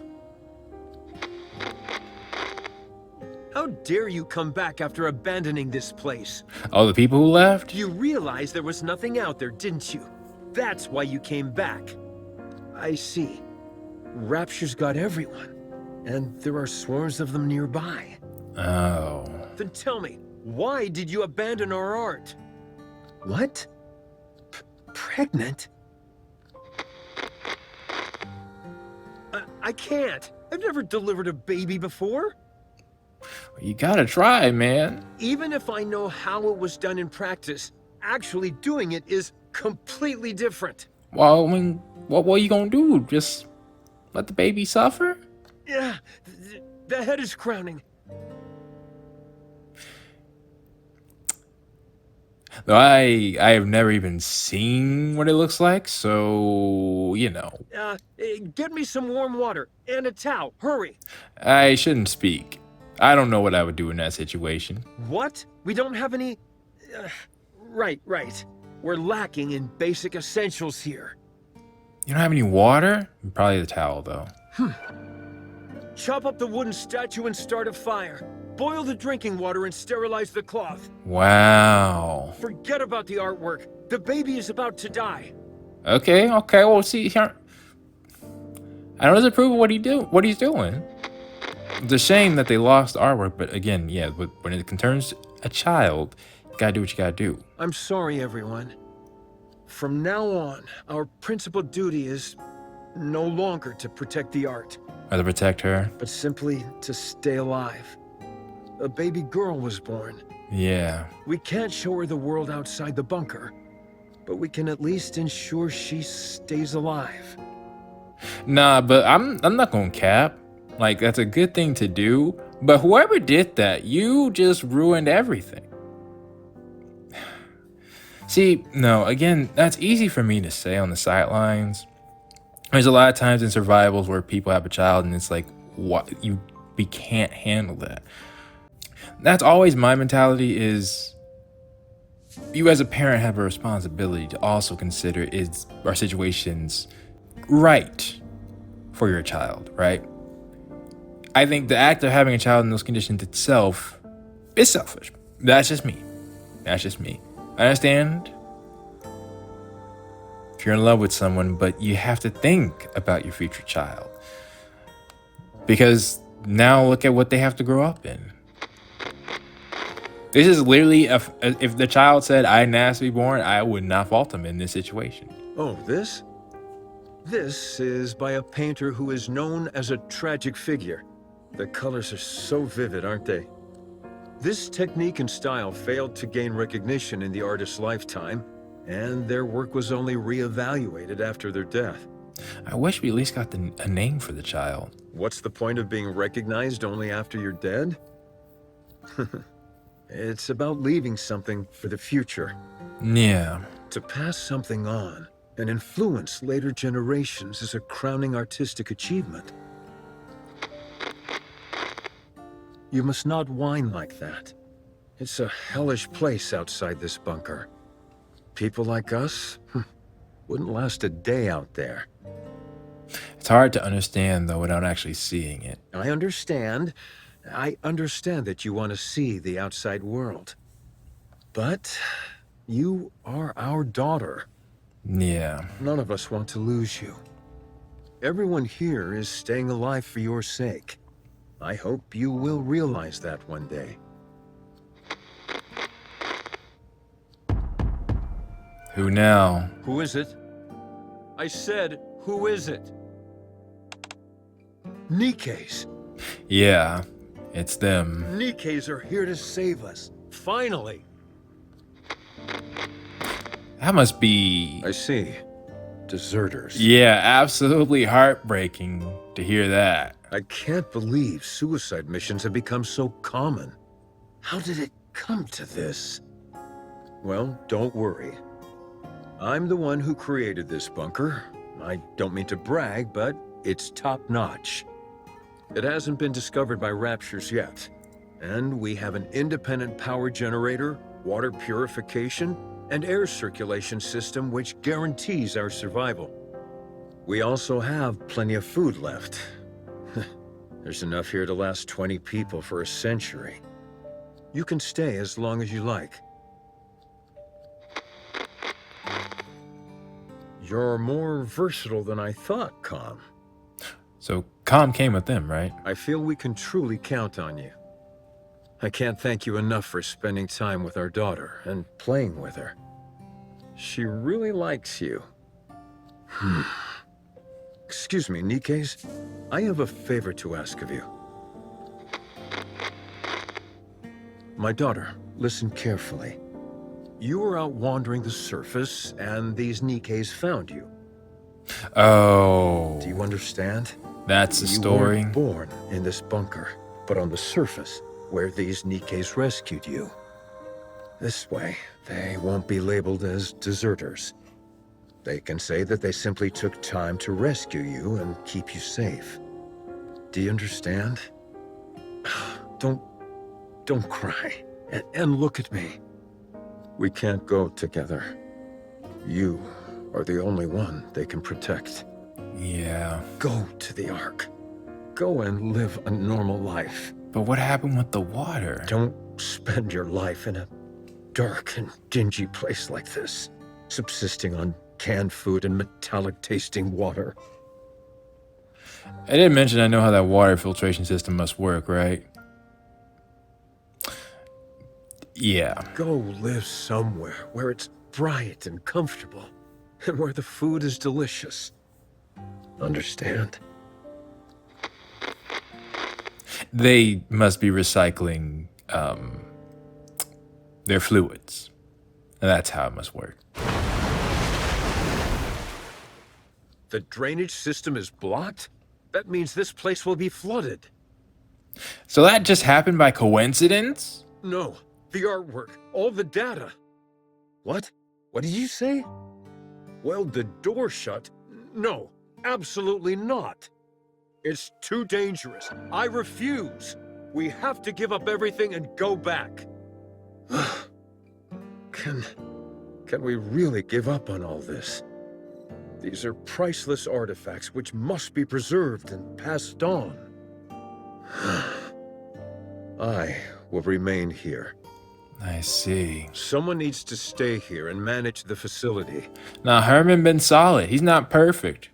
How dare you come back after abandoning this place? Oh, the people who left? You realized there was nothing out there, didn't you? That's why you came back. I see. Rapture's got everyone, and there are swarms of them nearby. Oh. Then tell me, why did you abandon our art? What? Pregnant? I can't. I've never delivered a baby before. You gotta try, man. Even if I know how it was done in practice, actually doing it is completely different. Well, I mean, what are you gonna do? Just let the baby suffer? Yeah, the head is crowning. Though I have never even seen what it looks like, so, you know. Get me some warm water and a towel. Hurry. I shouldn't speak. I don't know what I would do in that situation. What? We don't have any... Right. We're lacking in basic essentials here. You don't have any water? Probably the towel, though. Chop up the wooden statue and start a fire. Boil the drinking water and sterilize the cloth. Wow. Forget about the artwork. The baby is about to die. Okay, well, see here. I don't disapprove of what he's doing. It's a shame that they lost artwork, but again, yeah, but when it concerns a child, you gotta do what you gotta do. I'm sorry, everyone. From now on, our principal duty is no longer to protect the art. Or to protect her. But simply to stay alive. A baby girl was born. Yeah. We can't show her the world outside the bunker, but we can at least ensure she stays alive. Nah, but I'm not gonna cap. Like, that's a good thing to do, but whoever did that, you just ruined everything. See, no, again, that's easy for me to say on the sidelines. There's a lot of times in survivals where people have a child and it's like, what, we can't handle that. That's always my mentality is, you as a parent have a responsibility to also consider are situations right for your child, right? I think the act of having a child in those conditions itself is selfish. That's just me. I understand if you're in love with someone, but you have to think about your future child. Because now look at what they have to grow up in. This is literally, if the child said, I didn't ask to be born, I would not fault them in this situation. Oh, this? This is by a painter who is known as a tragic figure. The colors are so vivid, aren't they? This technique and style failed to gain recognition in the artist's lifetime, and their work was only re-evaluated after their death. I wish we at least got a name for the child. What's the point of being recognized only after you're dead? It's about leaving something for the future. Yeah. To pass something on and influence later generations is a crowning artistic achievement. You must not whine like that. It's a hellish place outside this bunker. People like us wouldn't last a day out there. It's hard to understand, though, without actually seeing it. I understand. I understand that you want to see the outside world. But you are our daughter. Yeah. None of us want to lose you. Everyone here is staying alive for your sake. I hope you will realize that one day. Who now? Who is it? I said, who is it? Nikke's. Yeah, it's them. Nikke's are here to save us. Finally. That must be... I see. Deserters. Yeah, absolutely heartbreaking to hear that. I can't believe suicide missions have become so common. How did it come to this? Well, don't worry. I'm the one who created this bunker. I don't mean to brag, but it's top-notch. It hasn't been discovered by Raptures yet. And we have an independent power generator, water purification, and air circulation system which guarantees our survival. We also have plenty of food left. There's enough here to last 20 people for a century. You can stay as long as you like. You're more versatile than I thought, Com. So Com came with them, right? I feel we can truly count on you. I can't thank you enough for spending time with our daughter and playing with her. She really likes you. Excuse me, Nikke's. I have a favor to ask of you. My daughter, listen carefully. You were out wandering the surface, and these Nikke's found you. Oh. Do you understand? That's the story. You weren't born in this bunker, but on the surface, where these Nikke's rescued you. This way, they won't be labeled as deserters. They can say that they simply took time to rescue you and keep you safe. Do you understand? Don't cry, and look at me. We can't go together. You are the only one they can protect. Yeah. Go to the Ark. Go and live a normal life. But what happened with the water? Don't spend your life in a dark and dingy place like this, subsisting on canned food and metallic-tasting water. I didn't mention I know how that water filtration system must work, right? Yeah. Go live somewhere where it's bright and comfortable, and where the food is delicious. Understand? They must be recycling their fluids. And that's how it must work. The drainage system is blocked? That means this place will be flooded. So that just happened by coincidence? No, the artwork, all the data. What? What did you say? Weld the door shut? No, absolutely not. It's too dangerous. I refuse. We have to give up everything and go back. Can we really give up on all this? These are priceless artifacts which must be preserved and passed on. I will remain here. I see. Someone needs to stay here and manage the facility. Now, Herman been solid. He's not perfect,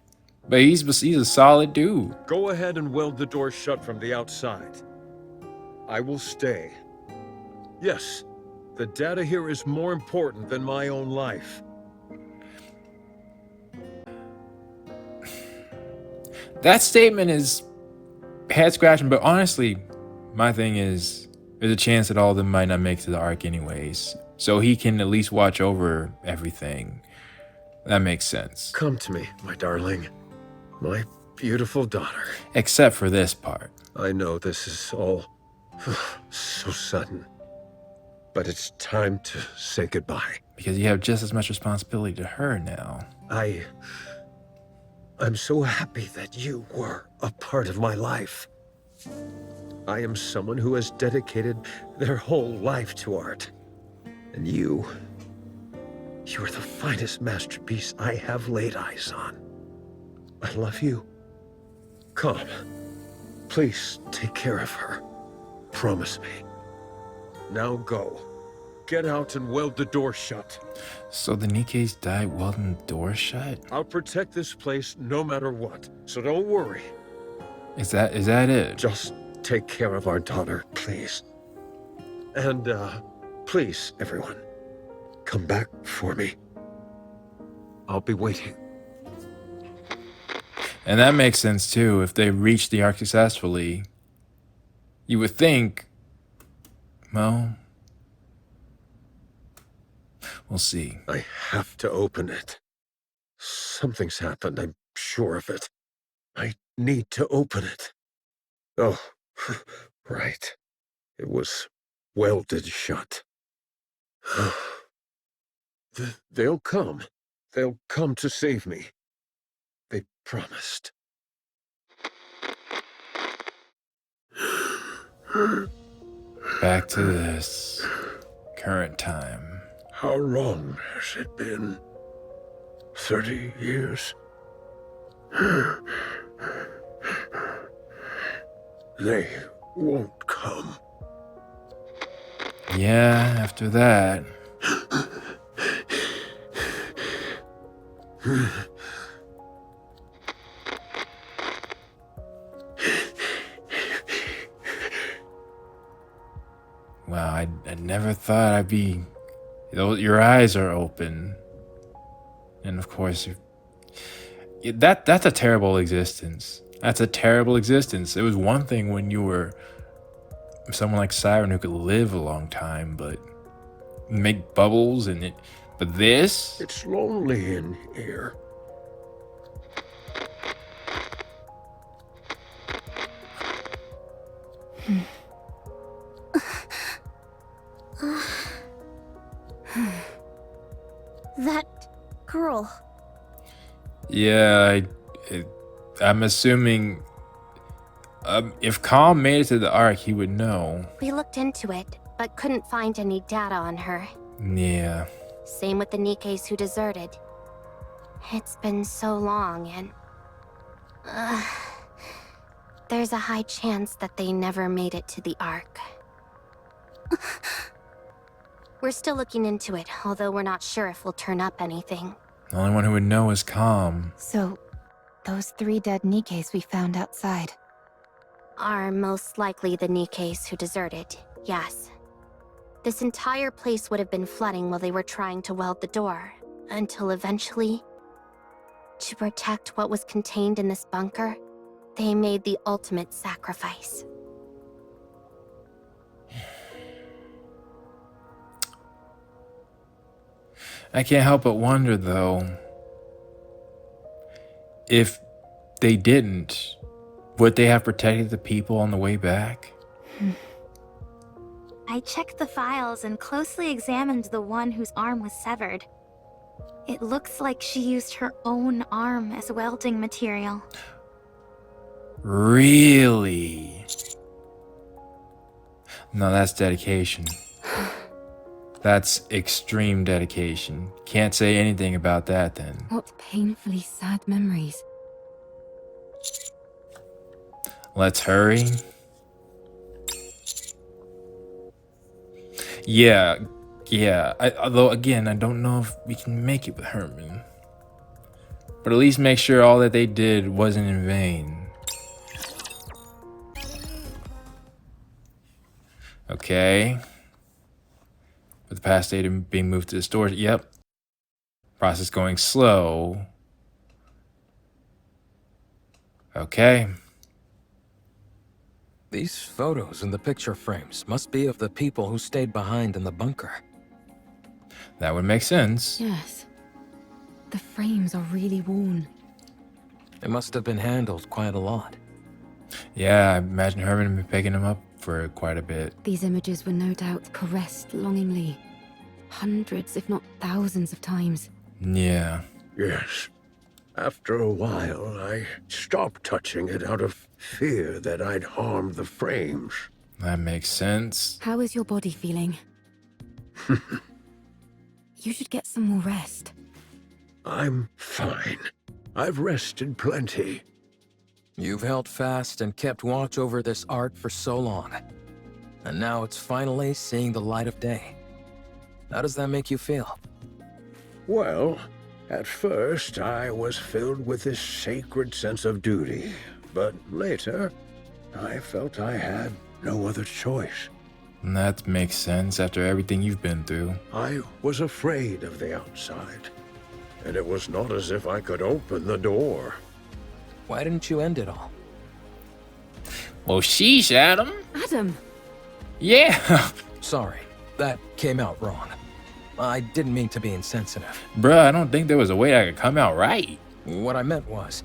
but he's a solid dude. Go ahead and weld the door shut from the outside. I will stay. Yes, the data here is more important than my own life. That statement is head-scratching, but honestly, my thing is, there's a chance that all of them might not make it to the Ark anyways. So he can at least watch over everything. That makes sense. Come to me, my darling. My beautiful daughter. Except for this part. I know this is all so sudden. But it's time to say goodbye. Because you have just as much responsibility to her now. I'm so happy that you were a part of my life. I am someone who has dedicated their whole life to art. And you are the finest masterpiece I have laid eyes on. I love you. Come, please take care of her. Promise me. Now go. get out and weld the door shut. So the Nikke's died welding the door shut? I'll protect this place no matter what, so don't worry. Is that it? Just take care of our daughter, please. And, please, everyone, come back for me. I'll be waiting. And that makes sense too. If they reach the Ark successfully, you would think, well, we'll see. I have to open it. Something's happened, I'm sure of it. I need to open it. Oh, right. It was welded shut. They'll come. They'll come to save me. They promised. Back to this. Current time. How long has it been? 30 years? They won't come. Yeah, after that. Wow, I never thought I'd be... Your eyes are open. And of course, that's a terrible existence. That's a terrible existence. It was one thing when you were someone like Siren who could live a long time, but make bubbles and it... But this? It's lonely in here. That girl. Yeah, I'm assuming if Calm made it to the Ark, he would know. We looked into it, but couldn't find any data on her. Yeah. Same with the Nikkes who deserted. It's been so long, and... there's a high chance that they never made it to the Ark. We're still looking into it, although we're not sure if we'll turn up anything. The only one who would know is Calm. So, those 3 dead Nikkes we found outside are most likely the Nikkes who deserted, yes. This entire place would have been flooding while they were trying to weld the door, until eventually, to protect what was contained in this bunker, they made the ultimate sacrifice. I can't help but wonder, though, if they didn't, would they have protected the people on the way back? I checked the files and closely examined the one whose arm was severed. It looks like she used her own arm as welding material. Really? No, that's dedication. That's extreme dedication. Can't say anything about that then. What painfully sad memories. Let's hurry. Yeah. Although, again, I don't know if we can make it with Herman. But at least make sure all that they did wasn't in vain. Okay. With the past data being moved to the storage. Yep. Process going slow. Okay. These photos in the picture frames must be of the people who stayed behind in the bunker. That would make sense. Yes. The frames are really worn. It must have been handled quite a lot. Yeah, I imagine Herman had been picking them up for quite a bit. These images were no doubt caressed longingly. Hundreds, if not thousands of times. Yeah. Yes. After a while, I stopped touching it out of fear that I'd harm the frames. That makes sense. How is your body feeling? You should get some more rest. I'm fine. I've rested plenty. You've held fast and kept watch over this art for so long. And now it's finally seeing the light of day. How does that make you feel? Well, at first I was filled with this sacred sense of duty, but later I felt I had no other choice. And that makes sense after everything you've been through. I was afraid of the outside, and it was not as if I could open the door. Why didn't you end it all? Well, sheesh, Adam. Adam! Yeah. Sorry, that came out wrong. I didn't mean to be insensitive. Bruh, I don't think there was a way I could come out right. What I meant was,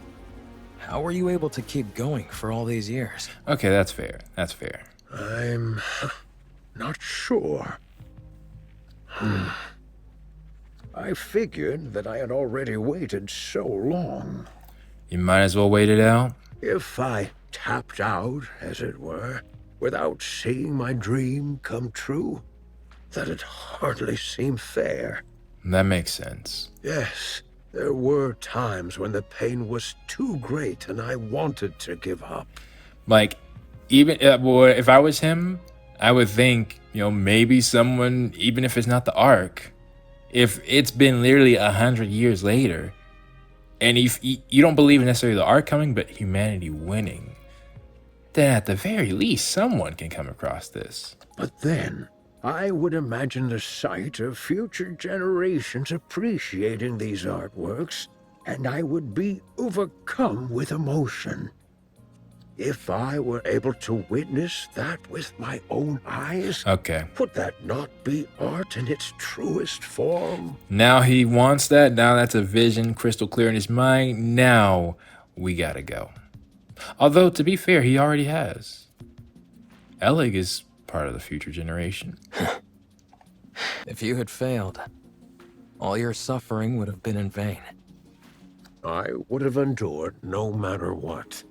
how were you able to keep going for all these years? Okay, that's fair. That's fair. I'm not sure. I figured that I had already waited so long. You might as well wait it out. If I tapped out, as it were, without seeing my dream come true, that'd hardly seem fair. That makes sense. Yes, there were times when the pain was too great and I wanted to give up. Like, even if I was him, I would think, maybe someone, even if it's not the Ark, if it's been literally 100 years later, and if you don't believe in necessarily the Ark coming, but humanity winning, then at the very least, someone can come across this. But then, I would imagine the sight of future generations appreciating these artworks, and I would be overcome with emotion. If I were able to witness that with my own eyes, okay, would that not be art in its truest form? Now he wants that. Now that's a vision crystal clear in his mind. Now we gotta go. Although, to be fair, he already has. Elig is part of the future generation. If you had failed, all your suffering would have been in vain. I would have endured no matter what.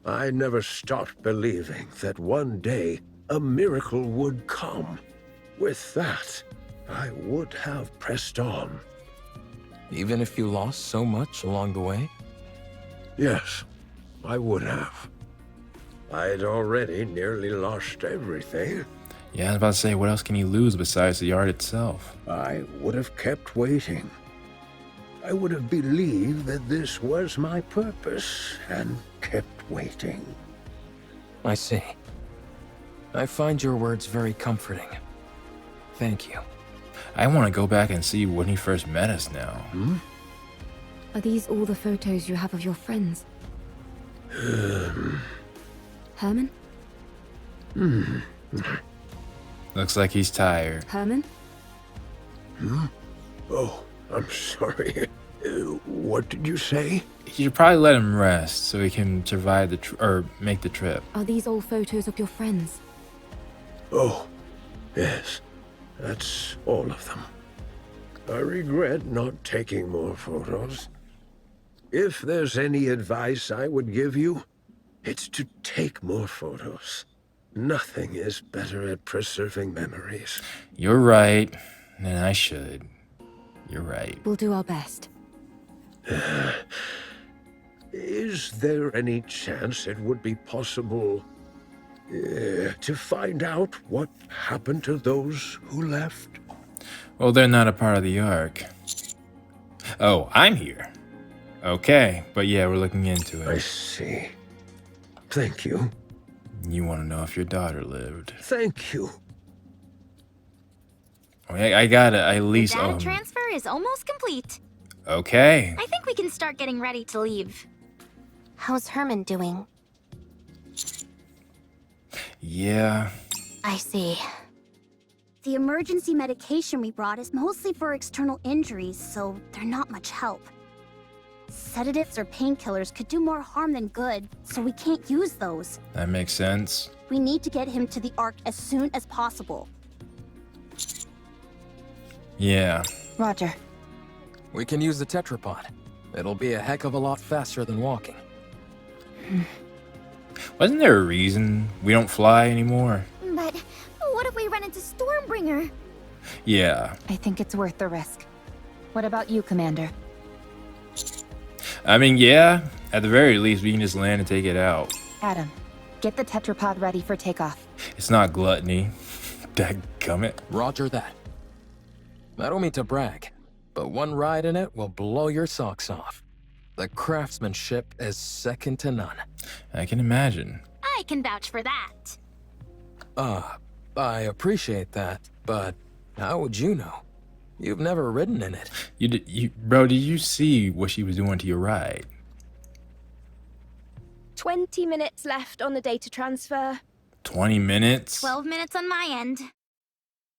I never stopped believing that one day a miracle would come. With that, I would have pressed on. Even if you lost so much along the way? Yes, I would have. I'd already nearly lost everything. Yeah, I was about to say, what else can you lose besides the art itself? I would have kept waiting. I would have believed that this was my purpose and kept waiting. I see. I find your words very comforting. Thank you. I want to go back and see when he first met us now. Are these all the photos you have of your friends? Herman? Looks like he's tired. Herman? Oh, I'm sorry. What did you say? You should probably let him rest so he can survive or make the trip. Are these all photos of your friends? Oh, yes. That's all of them. I regret not taking more photos. If there's any advice I would give you, it's to take more photos. Nothing is better at preserving memories. You're right, and I should. You're right. We'll do our best. Is there any chance it would be possible to find out what happened to those who left? Well, they're not a part of the Ark. Oh, I'm here. Okay, but yeah, we're looking into it. I see. Thank you. You want to know if your daughter lived. Thank you. I gotta at least... The data transfer is almost complete. Okay. I think we can start getting ready to leave. How's Herman doing? Yeah. I see. The emergency medication we brought is mostly for external injuries, so they're not much help. Sedatives or painkillers could do more harm than good, so we can't use those. That makes sense. We need to get him to the Ark as soon as possible. Yeah. Roger. We can use the tetrapod. It'll be a heck of a lot faster than walking. Wasn't there a reason we don't fly anymore? But what if we run into Stormbringer? Yeah. I think it's worth the risk. What about you, Commander? I mean, yeah. At the very least, we can just land and take it out. Adam, get the tetrapod ready for takeoff. It's not gluttony. Dadgummit. Roger that. I don't mean to brag, but one ride in it will blow your socks off. The craftsmanship is second to none. I can imagine. I can vouch for that. I appreciate that, but how would you know? You've never ridden in it. Bro, did you see what she was doing to your ride? 20 minutes left on the data transfer. 20 minutes? 12 minutes on my end.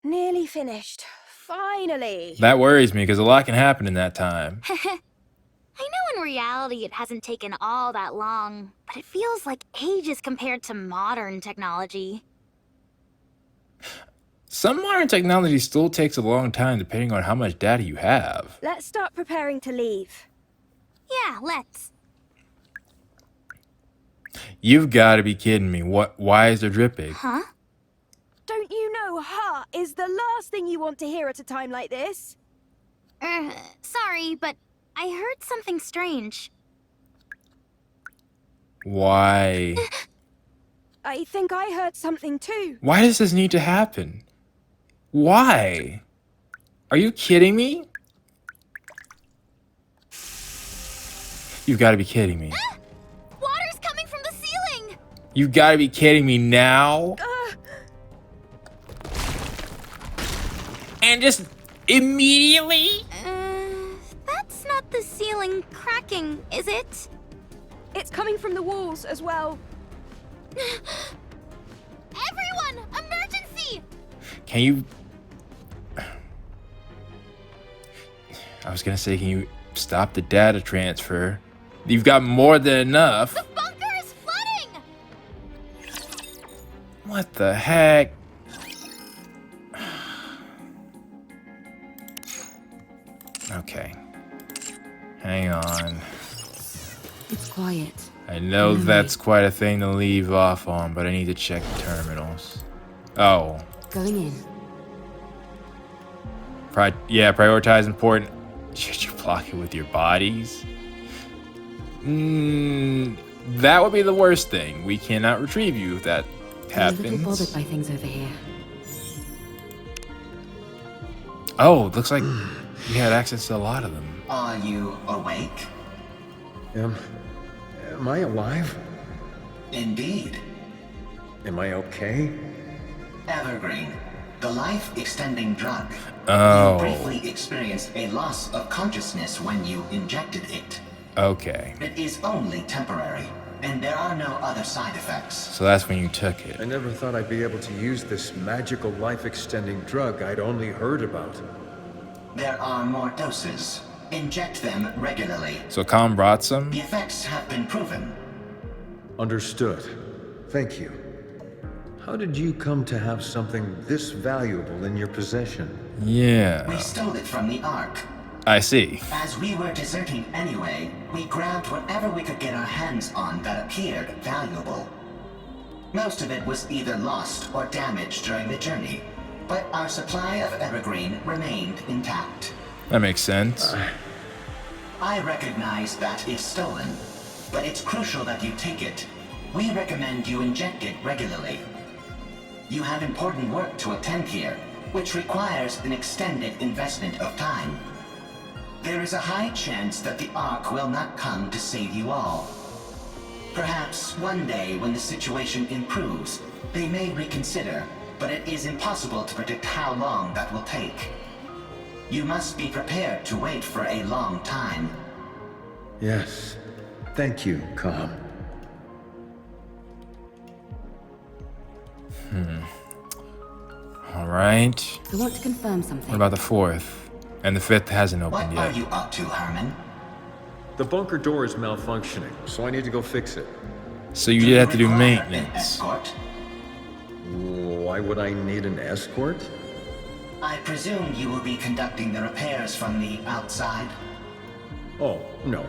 Nearly finished. Finally. That worries me, because a lot can happen in that time. I know in reality it hasn't taken all that long, but it feels like ages compared to modern technology. Some modern technology still takes a long time depending on how much data you have. Let's start preparing to leave. Yeah, let's. You've got to be kidding me. Why is there dripping? Huh? Don't you know "ha" is the last thing you want to hear at a time like this? Sorry, but I heard something strange. Why? I think I heard something too. Why does this need to happen? Why? Are you kidding me? You've got to be kidding me. Water's coming from the ceiling! You've got to be kidding me now? And just immediately? That's not the ceiling cracking, is it? It's coming from the walls as well. Everyone! Emergency! Can you... I was gonna say, can you stop the data transfer? You've got more than enough. The bunker is flooding! What the heck? Okay. Hang on. It's quiet. I know that's quite a thing to leave off on, but I need to check the terminals. Oh. Going in. Yeah, prioritize important. Should you block it with your bodies? That would be the worst thing. We cannot retrieve you if that happens. I'm a little bothered by things over here. Oh, looks like you had access to a lot of them. Are you awake? Am I alive? Indeed. Am I okay? Evergreen, the life-extending drug. Oh. You briefly experienced a loss of consciousness when you injected it. Okay. It is only temporary, and there are no other side effects. So that's when you took it. I never thought I'd be able to use this magical life-extending drug I'd only heard about. There are more doses. Inject them regularly. So Khan brought some? The effects have been proven. Understood. Thank you. How did you come to have something this valuable in your possession? Yeah. We stole it from the Ark. I see. As we were deserting anyway, we grabbed whatever we could get our hands on that appeared valuable. Most of it was either lost or damaged during the journey, but our supply of Evergreen remained intact. That makes sense. I recognize that is stolen, but it's crucial that you take it. We recommend you inject it regularly. You have important work to attend here, which requires an extended investment of time. There is a high chance that the Ark will not come to save you all. Perhaps one day when the situation improves, they may reconsider, but it is impossible to predict how long that will take. You must be prepared to wait for a long time. Yes. Thank you, Calm. All right. I want to confirm something. What about the fourth? And the fifth hasn't opened yet. What are you up to, Herman? The bunker door is malfunctioning, so I need to go fix it. So you did have to do maintenance. Escort? Why would I need an escort? I presume you will be conducting the repairs from the outside? Oh, no.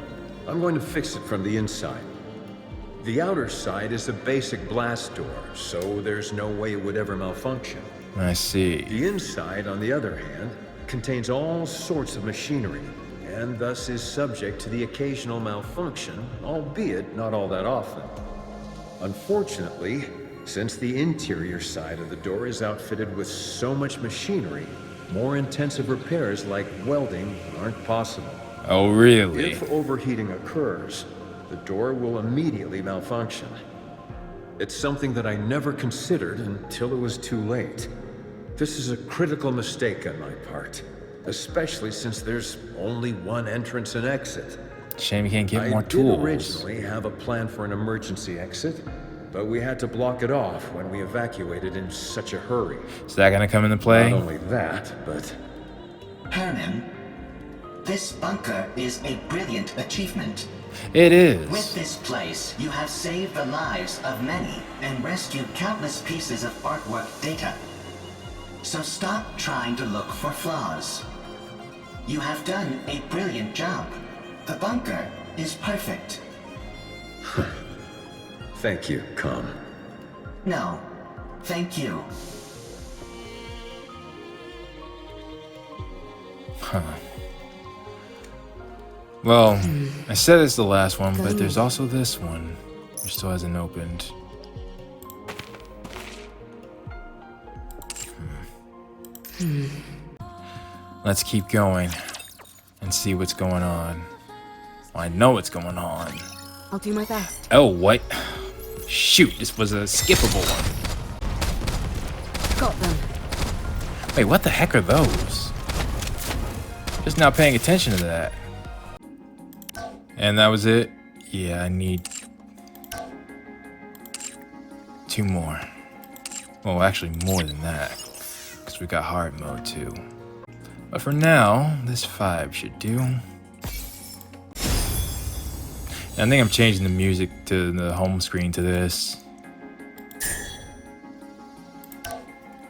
I'm going to fix it from the inside. The outer side is a basic blast door, so there's no way it would ever malfunction. I see. The inside, on the other hand, contains all sorts of machinery, and thus is subject to the occasional malfunction, albeit not all that often. Unfortunately, since the interior side of the door is outfitted with so much machinery, more intensive repairs like welding aren't possible. Oh, really? If overheating occurs, the door will immediately malfunction. It's something that I never considered until it was too late. This is a critical mistake on my part, especially since there's only one entrance and exit. Shame you can't get more I did tools. originally have a plan for an emergency exit, but we had to block it off when we evacuated in such a hurry. Is that gonna come into play? Not only that, but... Herman, this bunker is a brilliant achievement. It is. With this place, you have saved the lives of many and rescued countless pieces of artwork data. So stop trying to look for flaws. You have done a brilliant job. The bunker is perfect. Thank you, Com. No, thank you. Huh. Well, I said it's the last one, but there's also this one, which still hasn't opened. Let's keep going and see what's going on. Well, I know what's going on. I'll do my best. Oh, what? Shoot, this was a skippable one. Got them. Wait, what the heck are those? Just not paying attention to that. And that was it? Yeah, I need 2 more. Well, actually more than that, because we got hard mode too. But for now, this 5 should do. And I think I'm changing the music to the home screen to this.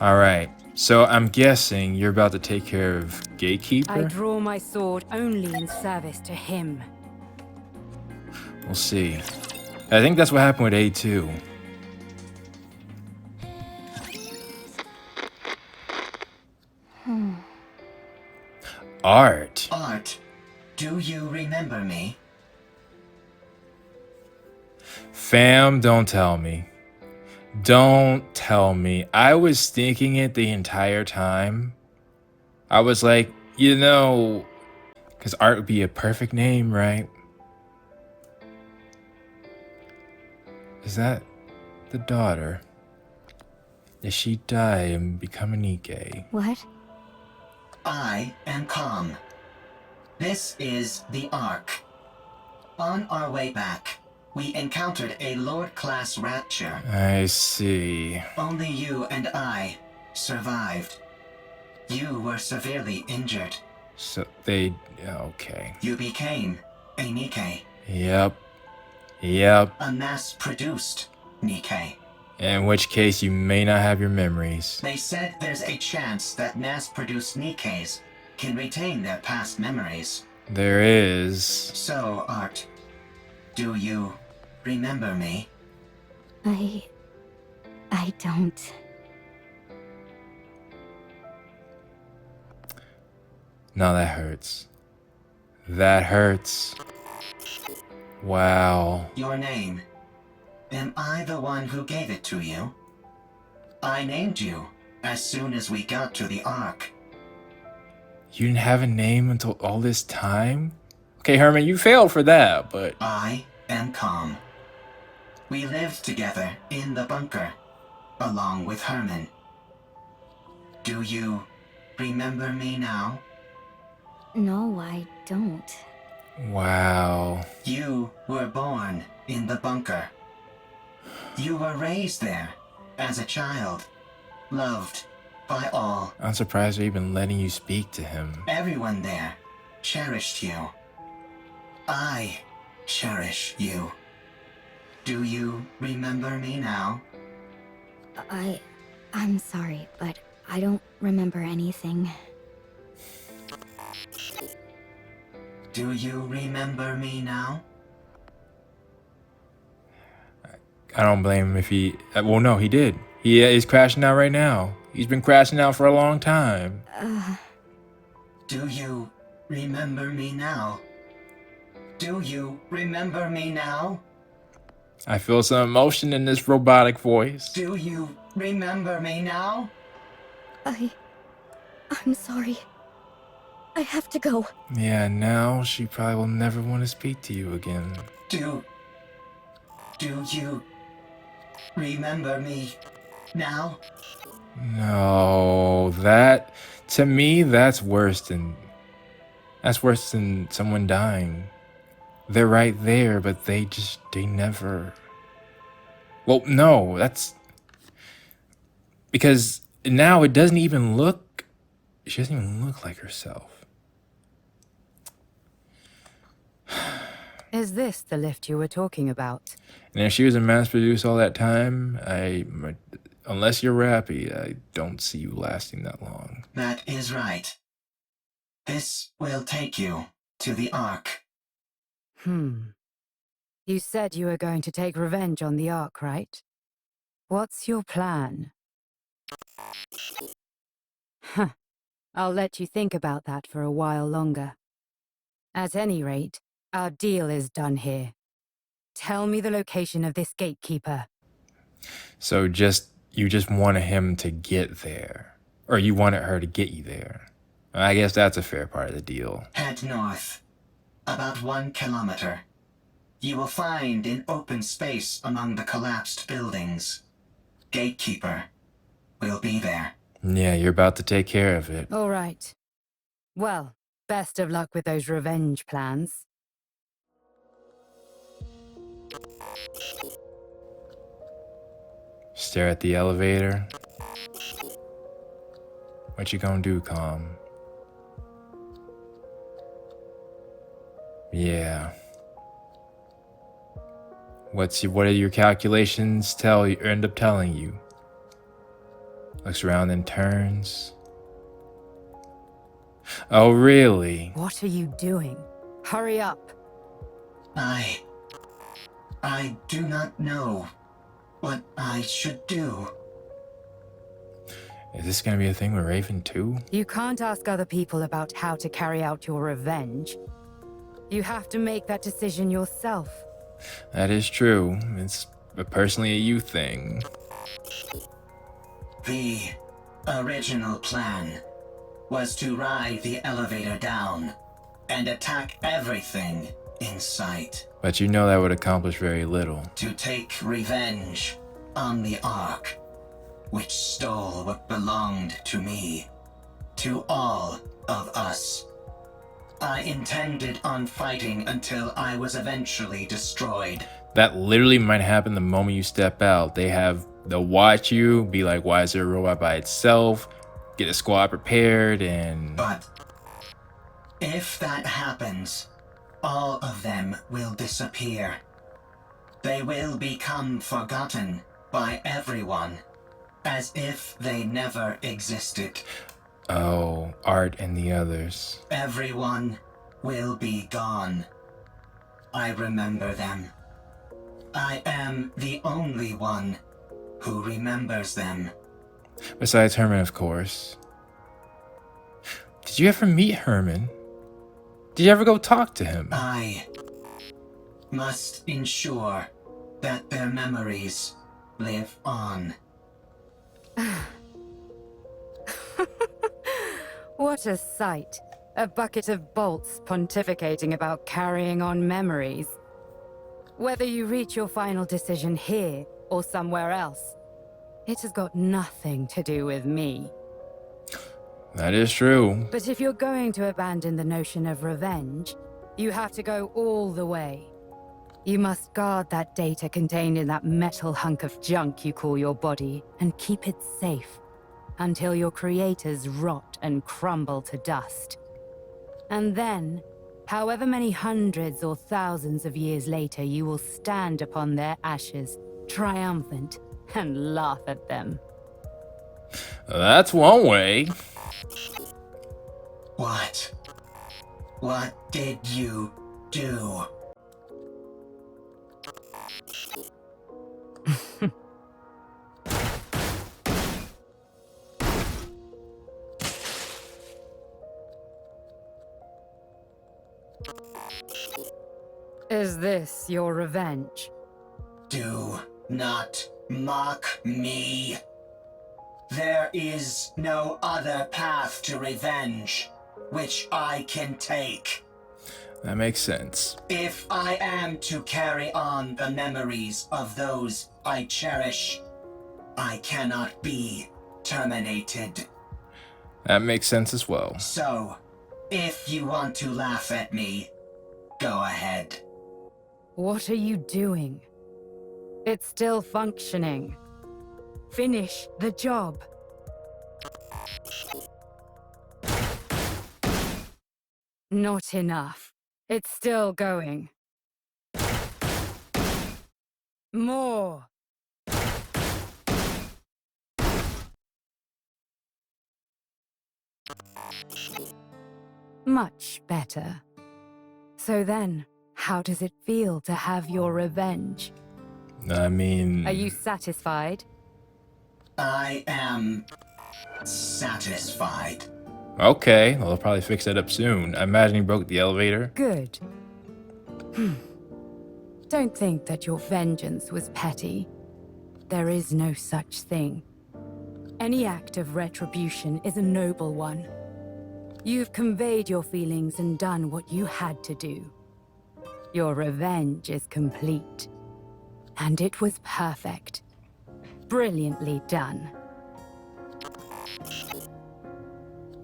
Alright, so I'm guessing you're about to take care of Gatekeeper? I draw my sword only in service to him. We'll see. I think that's what happened with A2. Art. Art, do you remember me? Fam, don't tell me. Don't tell me. I was thinking it the entire time. I was like, you know, because Art would be a perfect name, right? Is that the daughter? Did she die and become a Nikke? What? I am calm. This is the Ark. On our way back, we encountered a Lord-class rapture. I see. Only you and I survived. You were severely injured. So they... okay. You became a Nikke. Yep. Yep. A mass-produced Nikke. In which case you may not have your memories. They said there's a chance that mass-produced Nikkes can retain their past memories. There is. So, Art, do you remember me? I don't. No, that hurts. That hurts. Wow. Your name. Am I the one who gave it to you? I named you as soon as we got to the Ark. You didn't have a name until all this time? Okay, Herman, you failed for that, but... I am calm. We lived together in the bunker, along with Herman. Do you remember me now? No, I don't. Wow. You were born in the bunker. You were raised there as a child, loved by all. I'm surprised they're even letting you speak to him. Everyone there cherished you. I cherish you. Do you remember me now? I'm sorry, but I don't remember anything. Do you remember me now? I don't blame him if he... well, no, he did. He's crashing out right now. He's been crashing out for a long time. Do you remember me now? Do you remember me now? I feel some emotion in this robotic voice. Do you remember me now? I'm sorry. I have to go. Yeah, now she probably will never want to speak to you again. Do you remember me now? No, to me, that's worse than someone dying. They're right there, but they never. Well, no, that's because now it doesn't even look. She doesn't even look like herself. Is this the lift you were talking about? And if she was a mass produced all that time, unless you're Rappy, I don't see you lasting that long. That is right. This will take you to the Ark. You said you were going to take revenge on the Ark, right? What's your plan? Huh. I'll let you think about that for a while longer. At any rate, our deal is done here. Tell me the location of this gatekeeper. So you just wanted him to get there. Or you wanted her to get you there. I guess that's a fair part of the deal. Head north. About 1 kilometer. You will find an open space among the collapsed buildings. Gatekeeper will be there. Yeah, you're about to take care of it. All right. Well, best of luck with those revenge plans. Stare at the elevator. What you gonna do, Calm? Yeah. What do your calculations end up telling you? Looks around and turns. Oh, really? What are you doing? Hurry up. I do not know what I should do. Is this gonna be a thing with Raven too? You can't ask other people about how to carry out your revenge. You have to make that decision yourself. That is true. It's personally a you thing. The original plan was to ride the elevator down and attack everything in sight. But you know that would accomplish very little. To take revenge on the Ark, which stole what belonged to me, to all of us. I intended on fighting until I was eventually destroyed. That literally might happen the moment you step out. They'll watch you, be like, why is there a robot by itself? Get a squad prepared and... But if that happens, all of them will disappear. They will become forgotten by everyone, as if they never existed. Oh, Art and the others. Everyone will be gone. I remember them. I am the only one who remembers them. Besides Herman, of course. Did you ever meet Herman? Did you ever go talk to him? I must ensure that their memories live on. What a sight. A bucket of bolts pontificating about carrying on memories. Whether you reach your final decision here or somewhere else, it has got nothing to do with me. That is true. But if you're going to abandon the notion of revenge, you have to go all the way. You must guard that data contained in that metal hunk of junk you call your body and keep it safe until your creators rot and crumble to dust. And then, however many hundreds or thousands of years later, you will stand upon their ashes, triumphant, and laugh at them. That's one way. What? What did you do? Is this your revenge? Do not mock me. There is no other path to revenge which I can take. That makes sense. If I am to carry on the memories of those I cherish, I cannot be terminated. That makes sense as well. So, if you want to laugh at me, go ahead. What are you doing? It's still functioning. Finish the job. Not enough. It's still going. More. Much better. So then, how does it feel to have your revenge? I mean... Are you satisfied? I am satisfied. Okay, well, they'll probably fix that up soon. I imagine he broke the elevator. Good. Don't think that your vengeance was petty. There is no such thing. Any act of retribution is a noble one. You've conveyed your feelings and done what you had to do. Your revenge is complete. And it was perfect. Brilliantly done.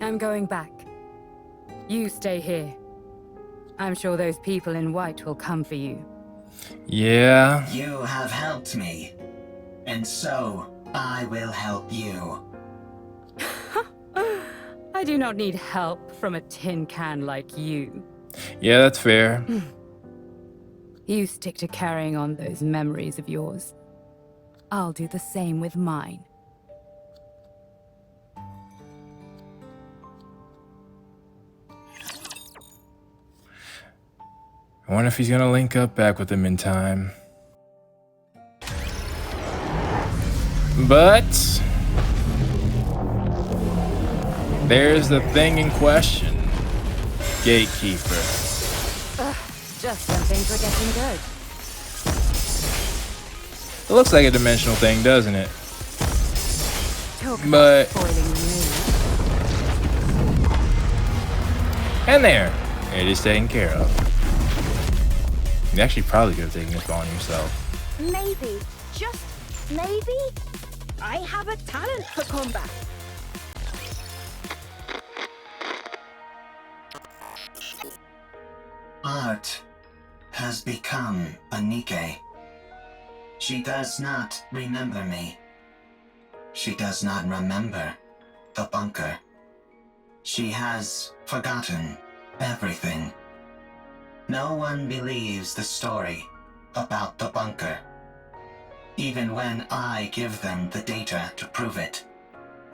I'm going back. You stay here. I'm sure those people in white will come for you. Yeah. You have helped me, and so I will help you. I do not need help from a tin can like you. Yeah, that's fair. You stick to carrying on those memories of yours. I'll do the same with mine. I wonder if he's gonna link up back with him in time. But there's the thing in question. Gatekeeper. Just when things were getting good. It looks like a dimensional thing, doesn't it? But and there, it is taken care of. You actually probably could have taken this on yourself. Maybe, just maybe, I have a talent for combat. Art has become a Nikke. She does not remember me. She does not remember the bunker. She has forgotten everything. No one believes the story about the bunker. Even when I give them the data to prove it,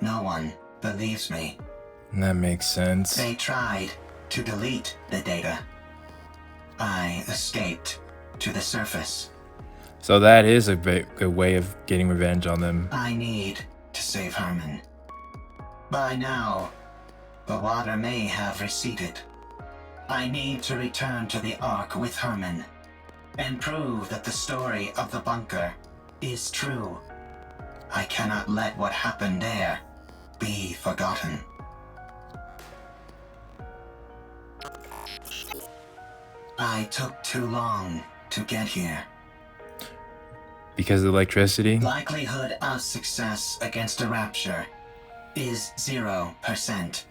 no one believes me. That makes sense. They tried to delete the data. I escaped to the surface. So that is a good way of getting revenge on them. I need to save Herman. By now, the water may have receded. I need to return to the Ark with Herman and prove that the story of the bunker is true. I cannot let what happened there be forgotten. I took too long to get here. Because of electricity? Likelihood of success against a rapture is 0%.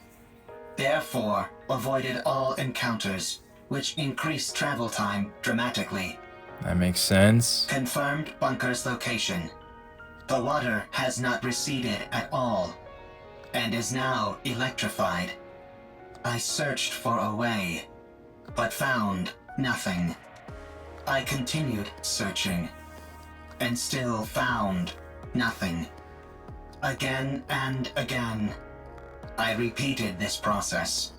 Therefore, avoided all encounters, which increased travel time dramatically. That makes sense. Confirmed bunker's location. The water has not receded at all, and is now electrified. I searched for a way, but found nothing. I continued searching, and still found nothing. Again and again, I repeated this process.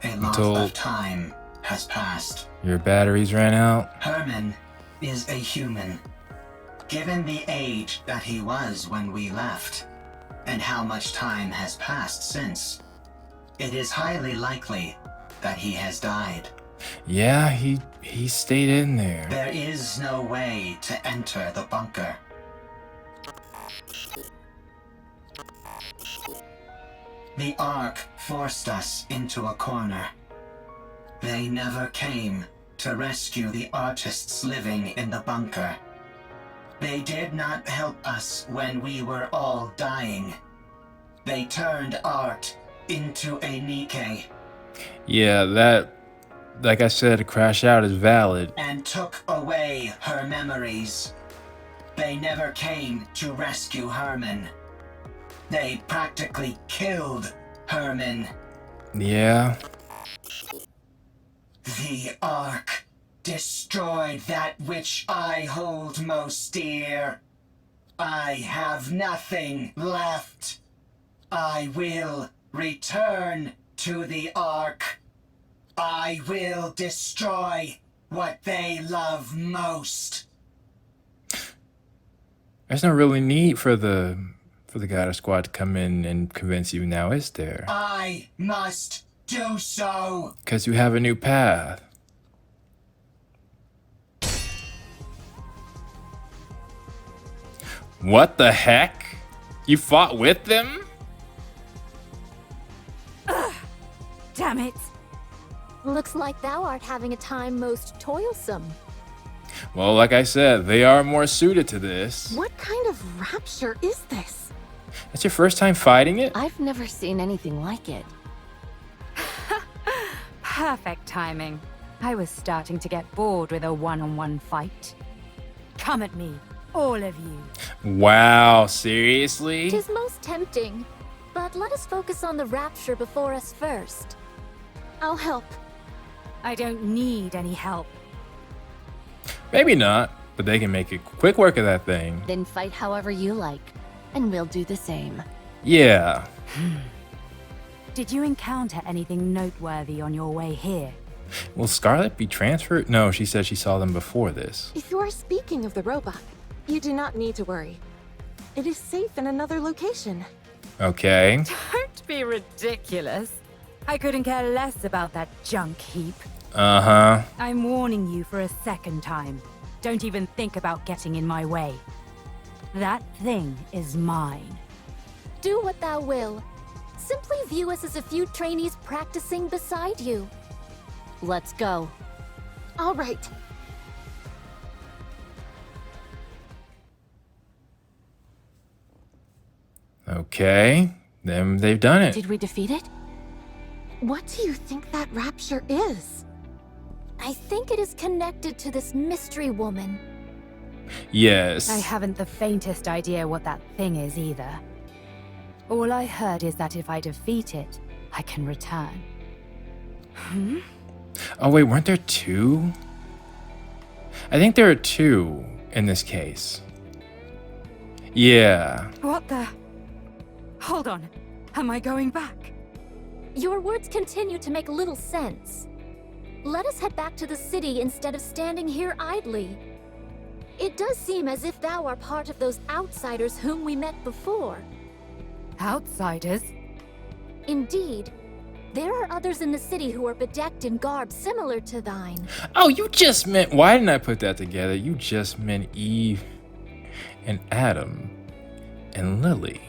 A lot of time has passed. Your batteries ran out? Herman is a human. Given the age that he was when we left, and how much time has passed since, it is highly likely that he has died. Yeah, he stayed in there. There is no way to enter the bunker. The Ark forced us into a corner. They never came to rescue the artists living in the bunker. They did not help us when we were all dying. They turned art into a Nikke. Yeah, that, like I said, crash out is valid. And took away her memories. They never came to rescue Herman. They practically killed Herman. Yeah. The Ark destroyed that which I hold most dear. I have nothing left. I will return to the Ark. I will destroy what they love most. There's no really need for the Goddess Squad to come in and convince you now, is there? I must do so. Because you have a new path. What the heck? You fought with them? Damn it! Looks like thou art having a time most toilsome. Well, like I said, they are more suited to this. What kind of rapture is this? It's your first time fighting it? I've never seen anything like it. Perfect timing. I was starting to get bored with a one-on-one fight. Come at me, all of you. Wow, seriously? Tis most tempting, but let us focus on the rapture before us first. I'll help. I don't need any help. Maybe not, but they can make it quick work of that thing. Then fight however you like, and we'll do the same. Yeah. Did you encounter anything noteworthy on your way here? Will Scarlet be transferred? No, she said she saw them before this. If you are speaking of the robot, you do not need to worry. It is safe in another location. Okay. Don't be ridiculous. I couldn't care less about that junk heap. Uh-huh. I'm warning you for a second time. Don't even think about getting in my way. That thing is mine. Do what thou will. Simply view us as a few trainees practicing beside you. Let's go. All right. Okay. Then they've done it. Did we defeat it? What do you think that rapture is? I think it is connected to this mystery woman. Yes. I haven't the faintest idea what that thing is either. All I heard is that if I defeat it, I can return. Hmm? Oh wait, weren't there two? I think there are two in this case. Yeah. What the? Hold on. Am I going back? Your words continue to make little sense. Let us head back to the city instead of standing here idly. It does seem as if thou art part of those outsiders whom we met before. Outsiders? Indeed. There are others in the city who are bedecked in garb similar to thine. Oh, you just meant... Why didn't I put that together? You just meant Eve and Adam and Lily.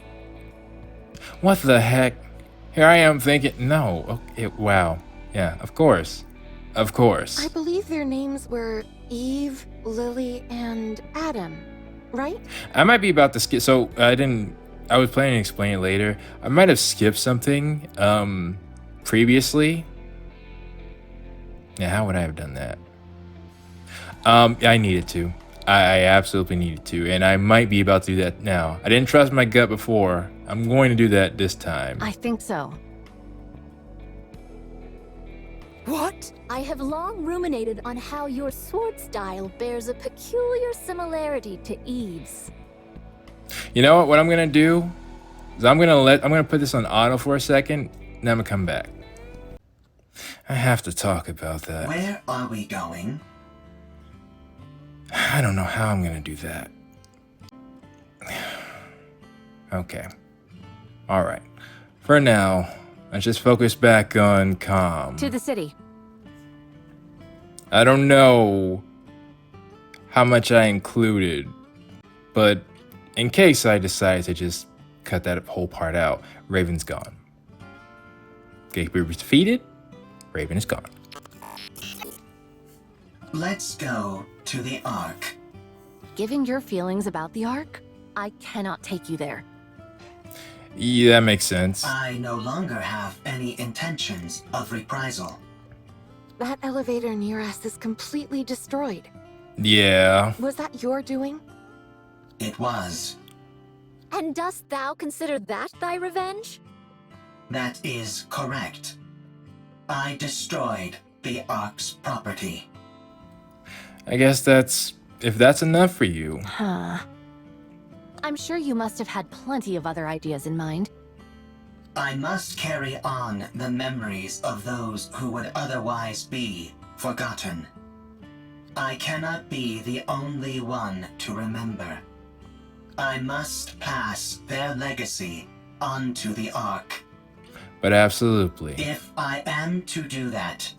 What the heck? Here I am thinking... No. Okay, wow. Yeah, of course. Of course. I believe their names were Eve, Lily, and Adam, right? I might be about to skip... So, I was planning to explain it later. I might have skipped something, previously. Yeah, how would I have done that? I needed to. I absolutely needed to, and I might be about to do that now. I didn't trust my gut before. I'm going to do that this time. I think so. What? I have long ruminated on how your sword style bears a peculiar similarity to Eve's. You know what? What I'm gonna do is I'm gonna put this on auto for a second, and I'm gonna come back. I have to talk about that. Where are we going? I don't know how I'm gonna do that. Okay. Alright. For now, let's just focus back on Calm. To the city. I don't know how much I included, but in case I decide to just cut that whole part out, Raven's gone. Gatekeeper's defeated. Raven is gone. Let's go to the Ark. Given your feelings about the Ark, I cannot take you there. Yeah, that makes sense. I no longer have any intentions of reprisal. That elevator near us is completely destroyed. Yeah. Was that your doing? It was. And dost thou consider that thy revenge? That is correct. I destroyed the Ark's property. I guess that's... if that's enough for you. Huh. I'm sure you must have had plenty of other ideas in mind. I must carry on the memories of those who would otherwise be forgotten. I cannot be the only one to remember. I must pass their legacy onto the Ark. But absolutely. If I am to do that,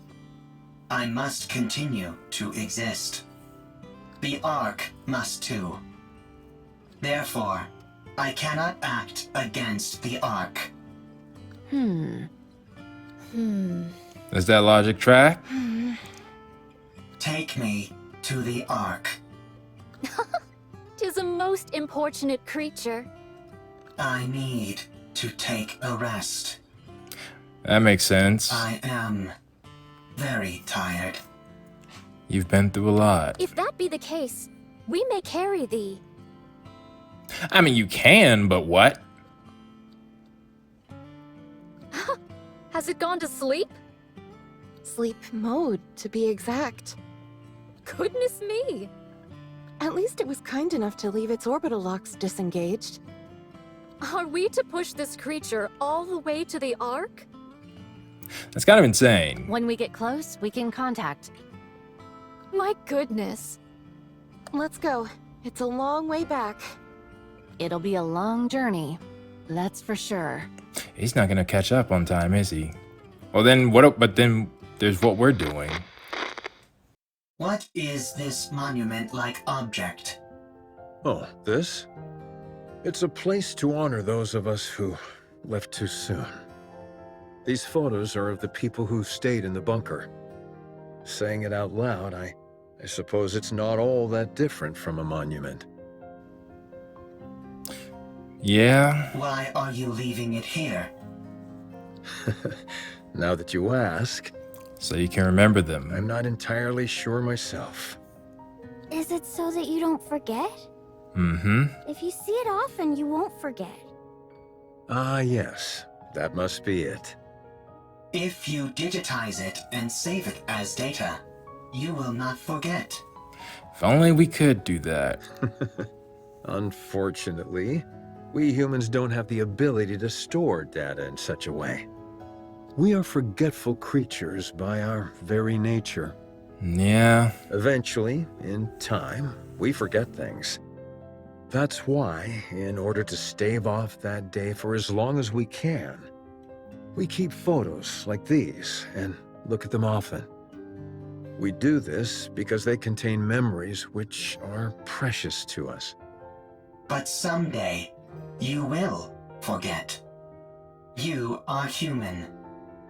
I must continue to exist. The Ark must too. Therefore, I cannot act against the Ark. Does that logic track? Take me to the Ark. 'Tis a most importunate creature. I need to take a rest. That makes sense. I am very tired. You've been through a lot. If that be the case, we may carry thee. I mean, you can, but what? Has it gone to sleep? Sleep mode, to be exact. Goodness me! At least it was kind enough to leave its orbital locks disengaged. Are we to push this creature all the way to the Ark? That's kind of insane. When we get close, we can contact. My goodness. Let's go. It's a long way back. It'll be a long journey, that's for sure. He's not gonna catch up on time, is he? Well then, what? But then there's what we're doing. What is this monument-like object? Oh, this? It's a place to honor those of us who left too soon. These photos are of the people who stayed in the bunker. Saying it out loud, I suppose it's not all that different from a monument. Yeah. Why are you leaving it here? Now that you ask. So you can remember them. I'm not entirely sure myself. Is it so that you don't forget? Mm-hmm. If you see it often, you won't forget. Ah, yes. That must be it. If you digitize it and save it as data, you will not forget. If only we could do that. Unfortunately, we humans don't have the ability to store data in such a way. We are forgetful creatures by our very nature. Yeah. Eventually, in time, we forget things. That's why, in order to stave off that day for as long as we can, we keep photos like these and look at them often. We do this because they contain memories which are precious to us. But someday, you will forget. You are human.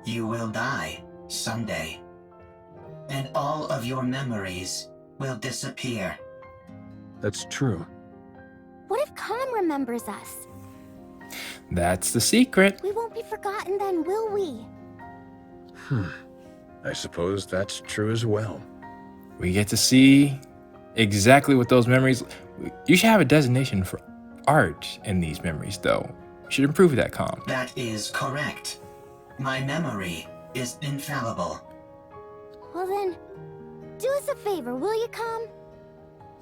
You will die someday. And all of your memories will disappear. That's true. What if Calm remembers us? That's the secret. We won't be forgotten then, will we? I suppose that's true as well. We get to see exactly what those memories... You should have a designation for art in these memories, though. You should improve that, Calm. That is correct. My memory is infallible. Well then, do us a favor, will you, Calm?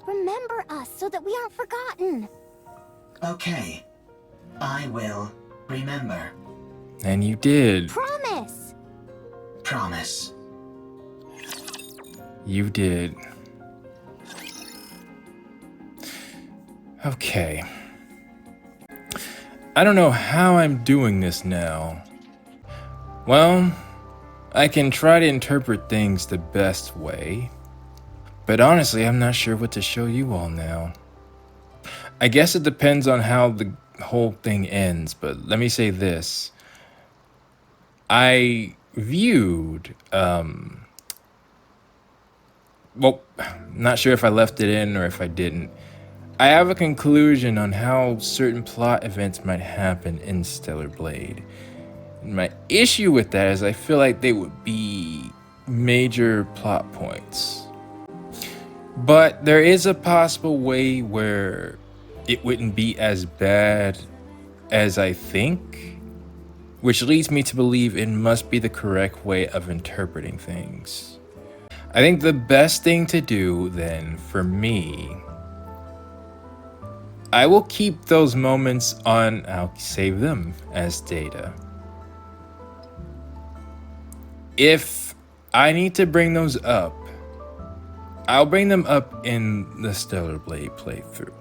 Remember us so that we aren't forgotten. Okay. I will remember. And you did. Promise! Promise. You did. Okay. I don't know how I'm doing this now. Well, I can try to interpret things the best way. But honestly, I'm not sure what to show you all now. I guess it depends on how the whole thing ends, but let me say this. I viewed, well, not sure if I left it in or if I didn't. I have a conclusion on how certain plot events might happen in Stellar Blade. And my issue with that is I feel like they would be major plot points. But there is a possible way where it wouldn't be as bad as I think, which leads me to believe it must be the correct way of interpreting things. I think the best thing to do then, for me, I will keep those moments on, I'll save them as data. If I need to bring those up, I'll bring them up in the Stellar Blade playthrough.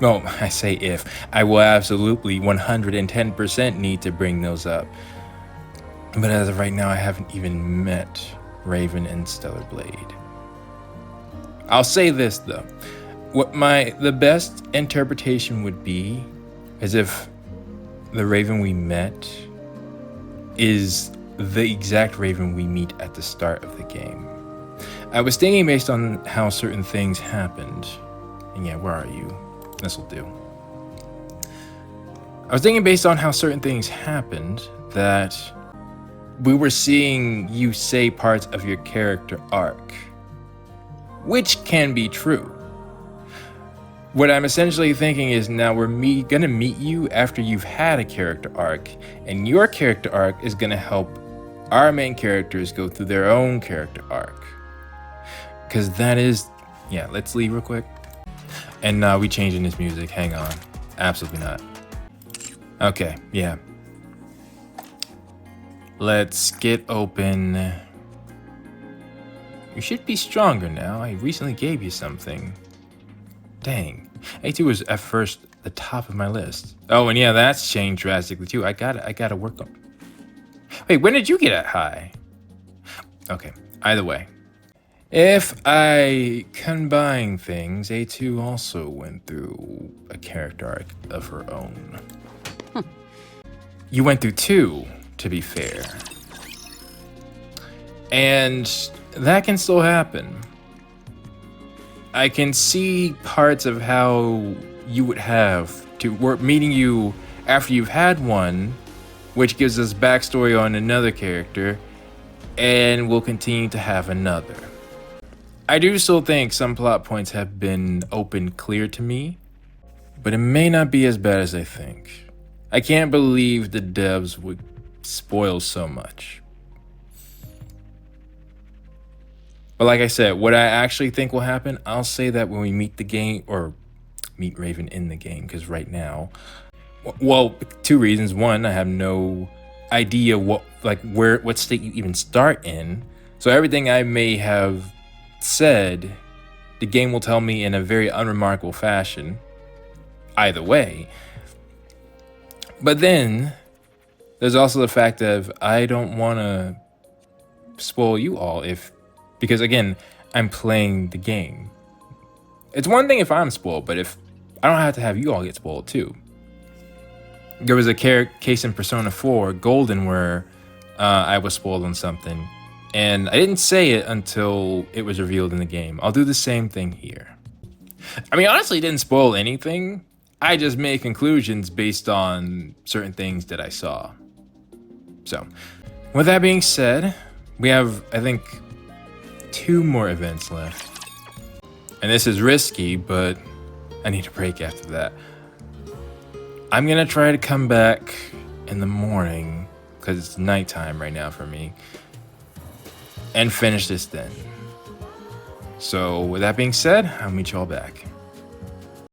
Well, I say if. I will absolutely 110% need to bring those up. But as of right now, I haven't even met Raven in Stellar Blade. I'll say this though. What the best interpretation would be is if the Raven we met is the exact Raven we meet at the start of the game. I was thinking based on how certain things happened. And yeah, where are you? This'll do. I was thinking based on how certain things happened that we were seeing you say parts of your character arc, which can be true. What I'm essentially thinking is now we're gonna meet you after you've had a character arc, and your character arc is gonna help our main characters go through their own character arc. Cause that is, yeah, let's leave real quick. And we changing this music, hang on. Absolutely not. Okay, yeah. Let's get open. You should be stronger now. I recently gave you something. Dang. A2 was at first the top of my list. Oh, and yeah, that's changed drastically too. I gotta work on. Wait, when did you get at high? Okay, either way. If I combine things, A2 also went through a character arc of her own. You went through two, to be fair. And that can still happen. I can see parts of how you would have to work meeting you after you've had one, which gives us backstory on another character, and we'll continue to have another. I do still think some plot points have been opened clear to me, but it may not be as bad as I think. I can't believe the devs would spoil so much. But like I said, what I actually think will happen, I'll say that when we meet the game, or meet Raven in the game, because right now, well, two reasons. One, I have no idea what state you even start in. So everything I may have said, the game will tell me in a very unremarkable fashion, either way. But then, there's also the fact of I don't want to spoil you all because again, I'm playing the game. It's one thing if I'm spoiled, but if I don't have to have you all get spoiled too. There was a case in Persona 4 Golden where I was spoiled on something, and I didn't say it until it was revealed in the game. I'll do the same thing here. I mean, honestly, it didn't spoil anything. I just made conclusions based on certain things that I saw. So, with that being said, we have, I think, 2 more events left. And this is risky, but I need a break after that. I'm gonna try to come back in the morning, because it's nighttime right now for me, and finish this then. So with that being said, I'll meet y'all back.